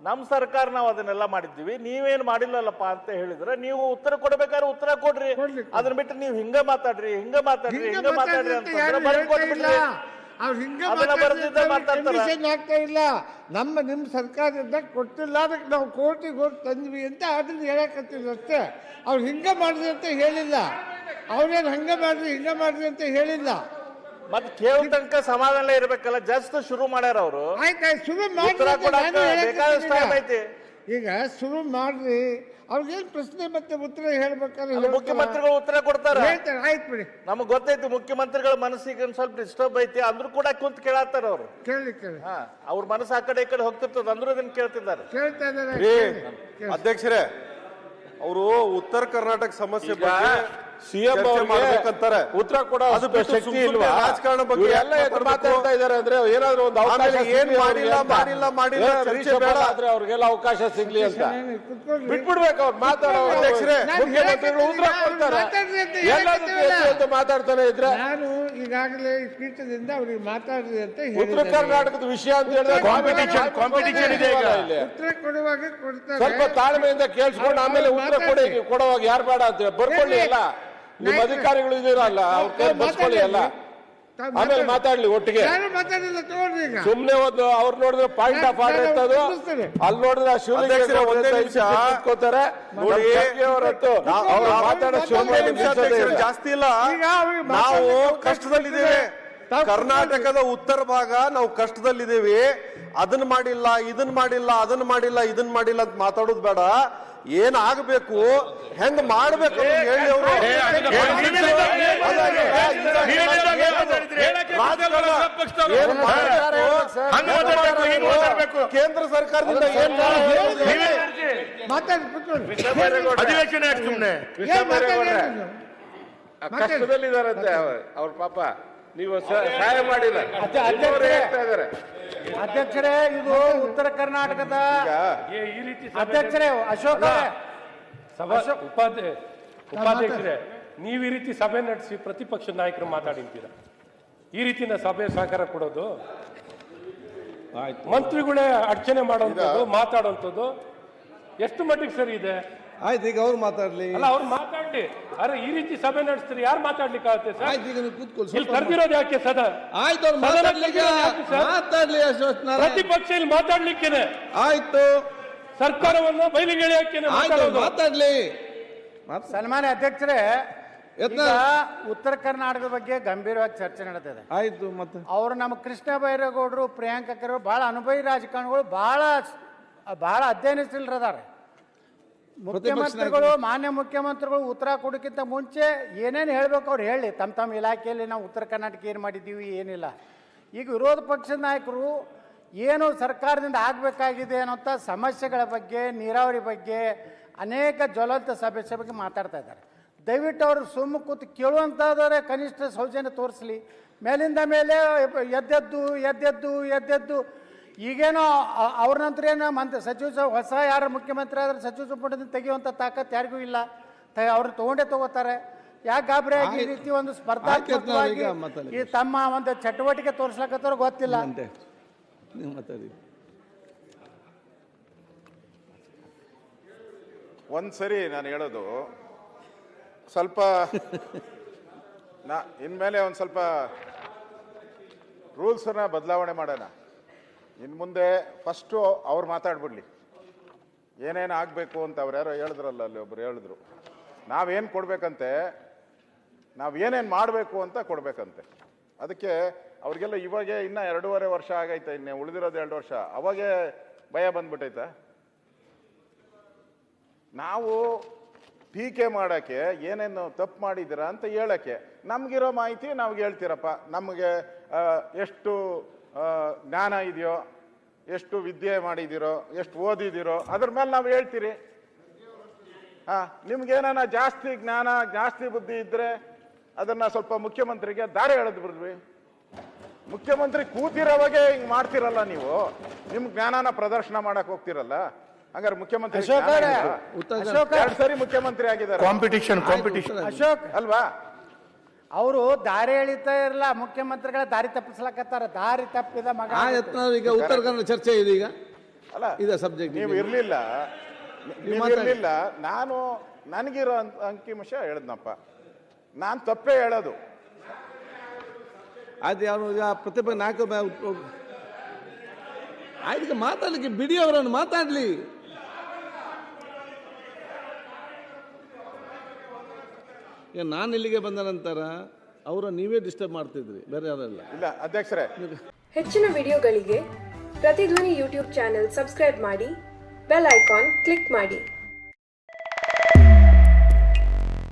ನಮ್ ಸರ್ಕಾರ ನಾವು ಅದನ್ನೆಲ್ಲ ಮಾಡಿದ್ವಿ, ನೀವೇನ್ ಮಾಡಿಲ್ಲಲ್ಲಪ್ಪ ಅಂತ ಹೇಳಿದ್ರೆ ನೀವು ಉತ್ತರ ಕೊಡ್ಬೇಕಾದ್ರೆ ಉತ್ತರ ಕೊಡ್ರಿ. ಅದನ್ನ ಬಿಟ್ಟು ನೀವು ಹಿಂಗ ಮಾತಾಡ್ರಿ ಅಂತ ಬರ್ಕೊಟ್ಬಿಡ್ರಿ. ಆಗ್ತಾ ಇಲ್ಲ. ನಿಮ್ ಸರ್ಕಾರದಿಂದ ಕೊಟ್ಟಿಲ್ಲ, ಅದಕ್ಕೆ ನಾವು ಕೋರ್ಟಿಗೆ ಹೋಗಿ ತಂದ್ವಿ ಅಂತ ಅದನ್ನ ಹೇಳಕತ್ತೀವಿ ಅಷ್ಟೇ. ಅವ್ರು ಹಿಂಗ ಮಾಡಿದ್ರಿ ಅಂತ ಹೇಳಿಲ್ಲ. ಅವ್ರೇನ್ ಹಂಗ ಮಾಡ್ರಿ ಹಿಂಗ ಮಾಡ್ರಿ ಅಂತ ಹೇಳಿಲ್ಲ. ಮತ್ ಕೇಳ ತನಕ ಸಮಾಧಾನ ಇರ್ಬೇಕಲ್ಲ. ಜಸ್ಟ್ ಶುರು ಮಾಡ್ಯಾರ ಅವರು. ಆಯ್ತಾಯ್ತು, ಶುರು ಮಾಡಿ. ಈಗ ಶುರು ಮಾಡ್ರಿ, ಅವ್ರಿಗೇನ್ ಪ್ರಶ್ನೆ ಮತ್ತೆ ಉತ್ತರ ಹೇಳ್ಬೇಕಾದ್ರೆ ಮುಖ್ಯಮಂತ್ರಿಗಳು ಉತ್ತರ ಕೊಡ್ತಾರೆ. ಆಯ್ತು ಬಿಡಿ, ನಮಗ್ ಗೊತ್ತೈತಿ ಮುಖ್ಯಮಂತ್ರಿಗಳ ಮನಸ್ಸಿಗೆ ಒಂದ್ ಸ್ವಲ್ಪ ಡಿಸ್ಟರ್ಬ್ ಐತಿ. ಅಂದ್ರೂ ಕೂಡ ಕುಂತ ಕೇಳತ್ತಾರ ಅವ್ರು. ಕೇಳಿ ಅವ್ರ ಮನಸ್ಸು ಆ ಕಡೆ ಈ ಕಡೆ ಹೋಗ್ತಿರ್ತದ, ಅಂದ್ರೂ ಅದನ್ನ ಕೇಳ್ತಿದ್ದಾರೆ. ಕೇಳ್ತಾ ಇದಾರೆ. ಅಧ್ಯಕ್ಷರೇ, ಅವರು ಉತ್ತರ ಕರ್ನಾಟಕ ಸಮಸ್ಯೆ ಬಗ್ಗೆ ಸಿಎಂ ಮಾಡ್ಬೇಕಂತಾರೆ, ಉತ್ತರ ಕೊಡೋ ಶಕ್ತಿ ಇಲ್ವಾ? ರಾಜಕಾರಣ ಬಗ್ಗೆ ಎಲ್ಲ ಮಾತಾಡ್ತಾ ಇದಾರೆ ಅಂದ್ರೆ ಏನಾದ್ರು ಒಂದು ಏನ್ ಮಾಡಿಲ್ಲ ಆದ್ರೆ ಅವ್ರಿಗೆಲ್ಲ ಅವಕಾಶ ಸಿಗ್ಲಿ ಅಂತ ಬಿಟ್ಬಿಡ್ಬೇಕು. ಅವ್ರು ಮಾತಾಡೋ ಅಧ್ಯಕ್ಷರೇ, ಮುಖ್ಯಮಂತ್ರಿಗಳು ಉತ್ತರ ಕೊಡ್ತಾರೆ. ಎಲ್ಲದಕ್ಕೂ ಮಾತಾಡ್ತಾನೆ ಇದ್ರೆ ನಾನು ಈಗಾಗಲೇ ಪೀಠದಿಂದ ಅವ್ರಿಗೆ ಮಾತಾಡ್ರಿ ಅಂತ ಉತ್ತರ ಕರ್ನಾಟಕದ ವಿಷಯ ಅಂತ ಹೇಳಿದ್ರೆ ಕಾಂಪಿಟಿಷನ್ ಇದೆ. ಈಗ ಉತ್ತರ ಕೊಡುವಾಗ ಕೊಡ್ತಾರೆ. ಸ್ವಲ್ಪ ತಾಳ್ಮೆಯಿಂದ ಕೇಳಿಸ್ಕೊಂಡು ಆಮೇಲೆ ಉತ್ತರ ಕೊಡುವಾಗ ಯಾರು ಬೇಡ ಅಂತ ಬರ್ಕೊಳ್ಳಿ. ಎಲ್ಲ ನಿಮ್ಮ ಅಧಿಕಾರಿಗಳು ಇದೀರಲ್ಲ, ಅವ್ರ ಕೈ ಬಸ್ಕೊಳ್ಳಿ ಎಲ್ಲ, ಆಮೇಲೆ ಮಾತಾಡ್ಲಿ ಒಟ್ಟಿಗೆ. ಸುಮ್ನೆ ಒಂದು ಅವ್ರು ನೋಡಿದ್ರೆ ಪಾಯಿಂಟ್ ಆಫ್ ಆರ್ಡರ್ ಇರ್ತದು, ಅಲ್ಲಿ ನೋಡಿದ್ರೆ ಶಿವಲಿಂಗೋತಾರೆ ಮಾತಾಡೋ ಜಾಸ್ತಿ ಇಲ್ಲ. ನಾವು ಕಷ್ಟದಲ್ಲಿದ್ದೇವೆ. ಕರ್ನಾಟಕದ ಉತ್ತರ ಭಾಗ ನಾವು ಕಷ್ಟದಲ್ಲಿದ್ದೇವೆ. ಅದನ್ನ ಮಾಡಿಲ್ಲ, ಇದನ್ನ ಮಾಡಿಲ್ಲ, ಅದನ್ನ ಮಾಡಿಲ್ಲ, ಇದನ್ನ ಮಾಡಿಲ್ಲ ಅಂತ ಮಾತಾಡೋದು ಬೇಡ. ಏನ್ ಆಗ್ಬೇಕು, ಹೆಂಗ್ ಮಾಡ್ಬೇಕು ಹೇಳಿ. ಅವರು ಕೇಂದ್ರ ಸರ್ಕಾರದಿಂದ ಏನ್ ಅಧಿವೇಶನ ಸುಮ್ನೆ ಕಷ್ಟದಲ್ಲಿದ್ದಾರಂತೆ ಅವ್ರ ಪಾಪ. ನೀವು ಸಹಾಯ ಮಾಡಿಲ್ಲ. ಅಧ್ಯಕ್ಷರೇ, ಇದು ಉತ್ತರ ಕರ್ನಾಟಕದ ಅಧ್ಯಕ್ಷರೇ ಅಶೋಕ್ ಉಪಾಧ್ಯಕ್ಷರೇ, ನೀವು ಈ ರೀತಿ ಸಭೆ ನಡೆಸಿ ಪ್ರತಿಪಕ್ಷ ನಾಯಕರು ಮಾತಾಡಿದ್ದೀರ. ಈ ರೀತಿನ ಸಭೆ ಸಹಕಾರ ಕೊಡೋದು, ಮಂತ್ರಿಗಳೇ ಅರ್ಚನೆ ಮಾಡುವಂಥದ್ದು, ಮಾತಾಡುವಂಥದ್ದು ಎಷ್ಟು ಮಟ್ಟಿಗೆ ಸರಿ ಇದೆ? ಆಯ್ತು, ಈಗ ಅವ್ರು ಮಾತಾಡ್ಲಿ. ಅಲ್ಲ ಅವ್ರು ಮಾತಾಡ್ಲಿ. ಅರೆ ಈ ರೀತಿ ಸಭೆ ನಡೆಸ್ತಾರೆ, ಯಾರು ಮಾತಾಡ್ಲಿಕ್ಕೆ ಆಗುತ್ತೆ ಸರ್? ಆಯ್ತು, ಈಗ ನೀವು ಕೂತ್ಕೊಳ್ಳಿ. ಇಲ್ಲಿ ಕರೆದಿರೋದು ಯಾಕೆ ಸದಾ? ಆಯ್ತು, ಅವ್ರು ಮಾತಾಡ್ಲಿ ಅಶ್ವಥ್ ನಾರಾಯಣ್. ಪ್ರತಿಪಕ್ಷ ಇಲ್ಲಿ ಮಾತಾಡ್ಲಿಕ್ಕೇನೆ. ಆಯ್ತು, ಸರ್ಕಾರವನ್ನು ಬಯಲಿಗೆ ಹಾಕಿ ಮಾತಾಡ್ಲಿ. ಸನ್ಮಾನ್ಯ ಅಧ್ಯಕ್ಷರೇ, ಈಗ ಉತ್ತರ ಕರ್ನಾಟಕದ ಬಗ್ಗೆ ಗಂಭೀರವಾಗಿ ಚರ್ಚೆ ನಡೆದಿದೆ. ಆಯ್ತು, ಮತ್ತೆ ಅವರು ನಮ್ಮ ಕೃಷ್ಣ ಬೈರೇಗೌಡರು, ಪ್ರಿಯಾಂಕಾ ಖರ್ಗೆ ಬಹಳ ಅನುಭವಿ ರಾಜಕಾರಣಿಗಳು, ಬಹಳ ಅಧ್ಯಯನಶೀಲರದಾರೆ. ಮುಖ್ಯಮಂತ್ರಿಗಳು, ಮಾನ್ಯ ಮುಖ್ಯಮಂತ್ರಿಗಳು ಉತ್ತರ ಕೊಡೋಕ್ಕಿಂತ ಮುಂಚೆ ಏನೇನು ಹೇಳ್ಬೇಕು ಅವ್ರು ಹೇಳಿ. ತಮ್ಮ ಇಲಾಖೆಯಲ್ಲಿ ನಾವು ಉತ್ತರ ಕರ್ನಾಟಕ ಏನು ಮಾಡಿದ್ದೀವಿ, ಏನಿಲ್ಲ. ಈಗ ವಿರೋಧ ಪಕ್ಷದ ನಾಯಕರು ಏನು ಸರ್ಕಾರದಿಂದ ಆಗಬೇಕಾಗಿದೆ ಅನ್ನೋಂಥ ಸಮಸ್ಯೆಗಳ ಬಗ್ಗೆ, ನೀರಾವರಿ ಬಗ್ಗೆ, ಅನೇಕ ಜ್ವಲಂತ ಸಮಸ್ಯೆ ಬಗ್ಗೆ ಮಾತಾಡ್ತಾ ಇದ್ದಾರೆ. ದಯವಿಟ್ಟು ಅವರು ಸುಮ್ಮ ಕೂತು ಕೇಳುವಂಥದ್ರೆ ಕನಿಷ್ಠ ಸೌಜನ್ಯ ತೋರಿಸಲಿ. ಮೇಲಿಂದ ಮೇಲೆ ಎದ್ದೆದ್ದು ಈಗೇನೋ ಅವ್ರ ನಂತರ ಏನು ಹೊಸ ಯಾರು ಮುಖ್ಯಮಂತ್ರಿ ಆದ್ರೆ ಸಚಿವ ಸಂಪುಟದಿಂದ ತೆಗೆಯುವಂಥ ತಾಕತ್ ಯಾರಿಗೂ ಇಲ್ಲ. ಅವ್ರನ್ನ ತಗೊಂಡೇ ತಗೋತಾರೆ. ಯಾಕೆ ಗಾಬರಿ ಆಗಿ ಈ ರೀತಿ ಒಂದು ಸ್ಪರ್ಧಾತ್ಮಕವಾಗಿ ಈ ತಮ್ಮ ಒಂದು ಚಟುವಟಿಕೆ ತೋರಿಸ್ಲಕತ್ತಾರ ಗೊತ್ತಿಲ್ಲ. ಒಂದ್ಸರಿ ನಾನು ಹೇಳೋದು ಸ್ವಲ್ಪ ಇನ್ಮೇಲೆ ಒಂದು ಸ್ವಲ್ಪ ರೂಲ್ಸನ್ನ ಬದಲಾವಣೆ ಮಾಡೋಣ. ಇನ್ನು ಮುಂದೆ ಫಸ್ಟು ಅವ್ರು ಮಾತಾಡ್ಬಿಡ್ಲಿ, ಏನೇನು ಆಗಬೇಕು ಅಂತ ಅವ್ರು ಯಾರೋ ಹೇಳಿದ್ರಲ್ಲ, ಅಲ್ಲಿ ಒಬ್ರು ಹೇಳಿದ್ರು, ನಾವೇನು ಕೊಡ್ಬೇಕಂತೆ, ನಾವೇನೇನು ಮಾಡಬೇಕು ಅಂತ ಕೊಡ್ಬೇಕಂತೆ. ಅದಕ್ಕೆ ಅವ್ರಿಗೆಲ್ಲ ಇವಾಗೆ ಇನ್ನೂ 2.5 ವರ್ಷ ಆಗೈತೆ, ಇನ್ನೇ ಉಳಿದಿರೋದು 2 ವರ್ಷ. ಅವಾಗೇ ಭಯ ಬಂದ್ಬಿಟ್ಟೈತೆ. ನಾವು ಟೀಕೆ ಮಾಡೋಕ್ಕೆ ಏನೇನು ತಪ್ಪು ಮಾಡಿದ್ದೀರಾ ಅಂತ ಹೇಳೋಕ್ಕೆ ನಮಗಿರೋ ಮಾಹಿತಿ ನಾವು ಹೇಳ್ತೀರಪ್ಪ. ನಮಗೆ ಎಷ್ಟು ಜ್ಞಾನ ಇದೆಯೋ, ಎಷ್ಟು ವಿದ್ಯೆ ಮಾಡಿದ್ದೀರೋ, ಎಷ್ಟು ಓದಿದ್ದೀರೋ ಅದ್ರ ಮೇಲೆ ನಾವು ಹೇಳ್ತೀರಿ. ನಿಮ್ಗೇನ ಜಾಸ್ತಿ ಜ್ಞಾನ, ಜಾಸ್ತಿ ಬುದ್ಧಿ ಇದ್ದರೆ ಅದನ್ನು ಸ್ವಲ್ಪ ಮುಖ್ಯಮಂತ್ರಿಗೆ ದಾರಿ ಎಳೆದು ಬಿಡ್ರಿ. ಮುಖ್ಯಮಂತ್ರಿ ಕೂತಿರೋವಾಗೆ ಹಿಂಗೆ ಮಾಡ್ತಿರಲ್ಲ ನೀವು, ನಿಮ್ಮ ಜ್ಞಾನನ ಪ್ರದರ್ಶನ ಮಾಡಕ್ಕೆ ಹೋಗ್ತಿರಲ್ಲ. ಹಂಗಾರೆ ಮುಖ್ಯಮಂತ್ರಿ 2 ಸರಿ ಮುಖ್ಯಮಂತ್ರಿ ಆಗಿದ್ದಾರೆ. ಕಾಂಪಿಟಿಷನ್ ಅಶೋಕ್ ಅಲ್ವಾ? ಅವರು ದಾರಿ ಎಳಿತಾ ಇರಲ್ಲ, ಮುಖ್ಯಮಂತ್ರಿಗಳ ದಾರಿ ತಪ್ಪಿಸ್ಲಕತ್ತಾರ. ದಾರಿ ತಪ್ಪಿದ ಮಗ. ಈಗ ಉತ್ತರ ಕನ್ನಡ ಚರ್ಚೆ ಇದೆ. ಈಗ ಅಲ್ಲ ಇದೆ ಸಬ್ಜೆಕ್ಟ್. ನೀವು ಇರ್ಲಿಲ್ಲ, ನಾನು ನನಗಿರೋ ಅಂಕಿಂಶ ಹೇಳದ್ನಪ್ಪ. ನಾನು ತಪ್ಪೇ ಹೇಳೋದು. ಆಯ್ತು, ಅವನು ಈಗ ಪ್ರತಿಭೆ ನಾಲ್ಕು ಆಯ್ತು, ಮಾತಾಡ್ಲಿಕ್ಕೆ ಬಿಡಿ, ಅವರನ್ನು ಮಾತಾಡ್ಲಿ. ಈಗ ನಾನು ಇಲ್ಲಿಗೆ ಬಂದ ನಂತರ ನೀವೇ ಡಿಸ್ಟರ್ಬ್ ಮಾಡ್ತಿದ್ರಿ, ಬೇರೆ ಯಾರಲ್ಲ. ಇಲ್ಲ ಅಧ್ಯಕ್ಷರೇ. ಹೆಚ್ಚಿನ ವಿಡಿಯೋಗಳಿಗೆ ಪ್ರತಿಧ್ವನಿ ಯೂಟ್ಯೂಬ್ ಚಾನೆಲ್ ಸಬ್ಸ್ಕ್ರೈಬ್ ಮಾಡಿ, ಬೆಲ್ ಐಕಾನ್ ಕ್ಲಿಕ್ ಮಾಡಿ.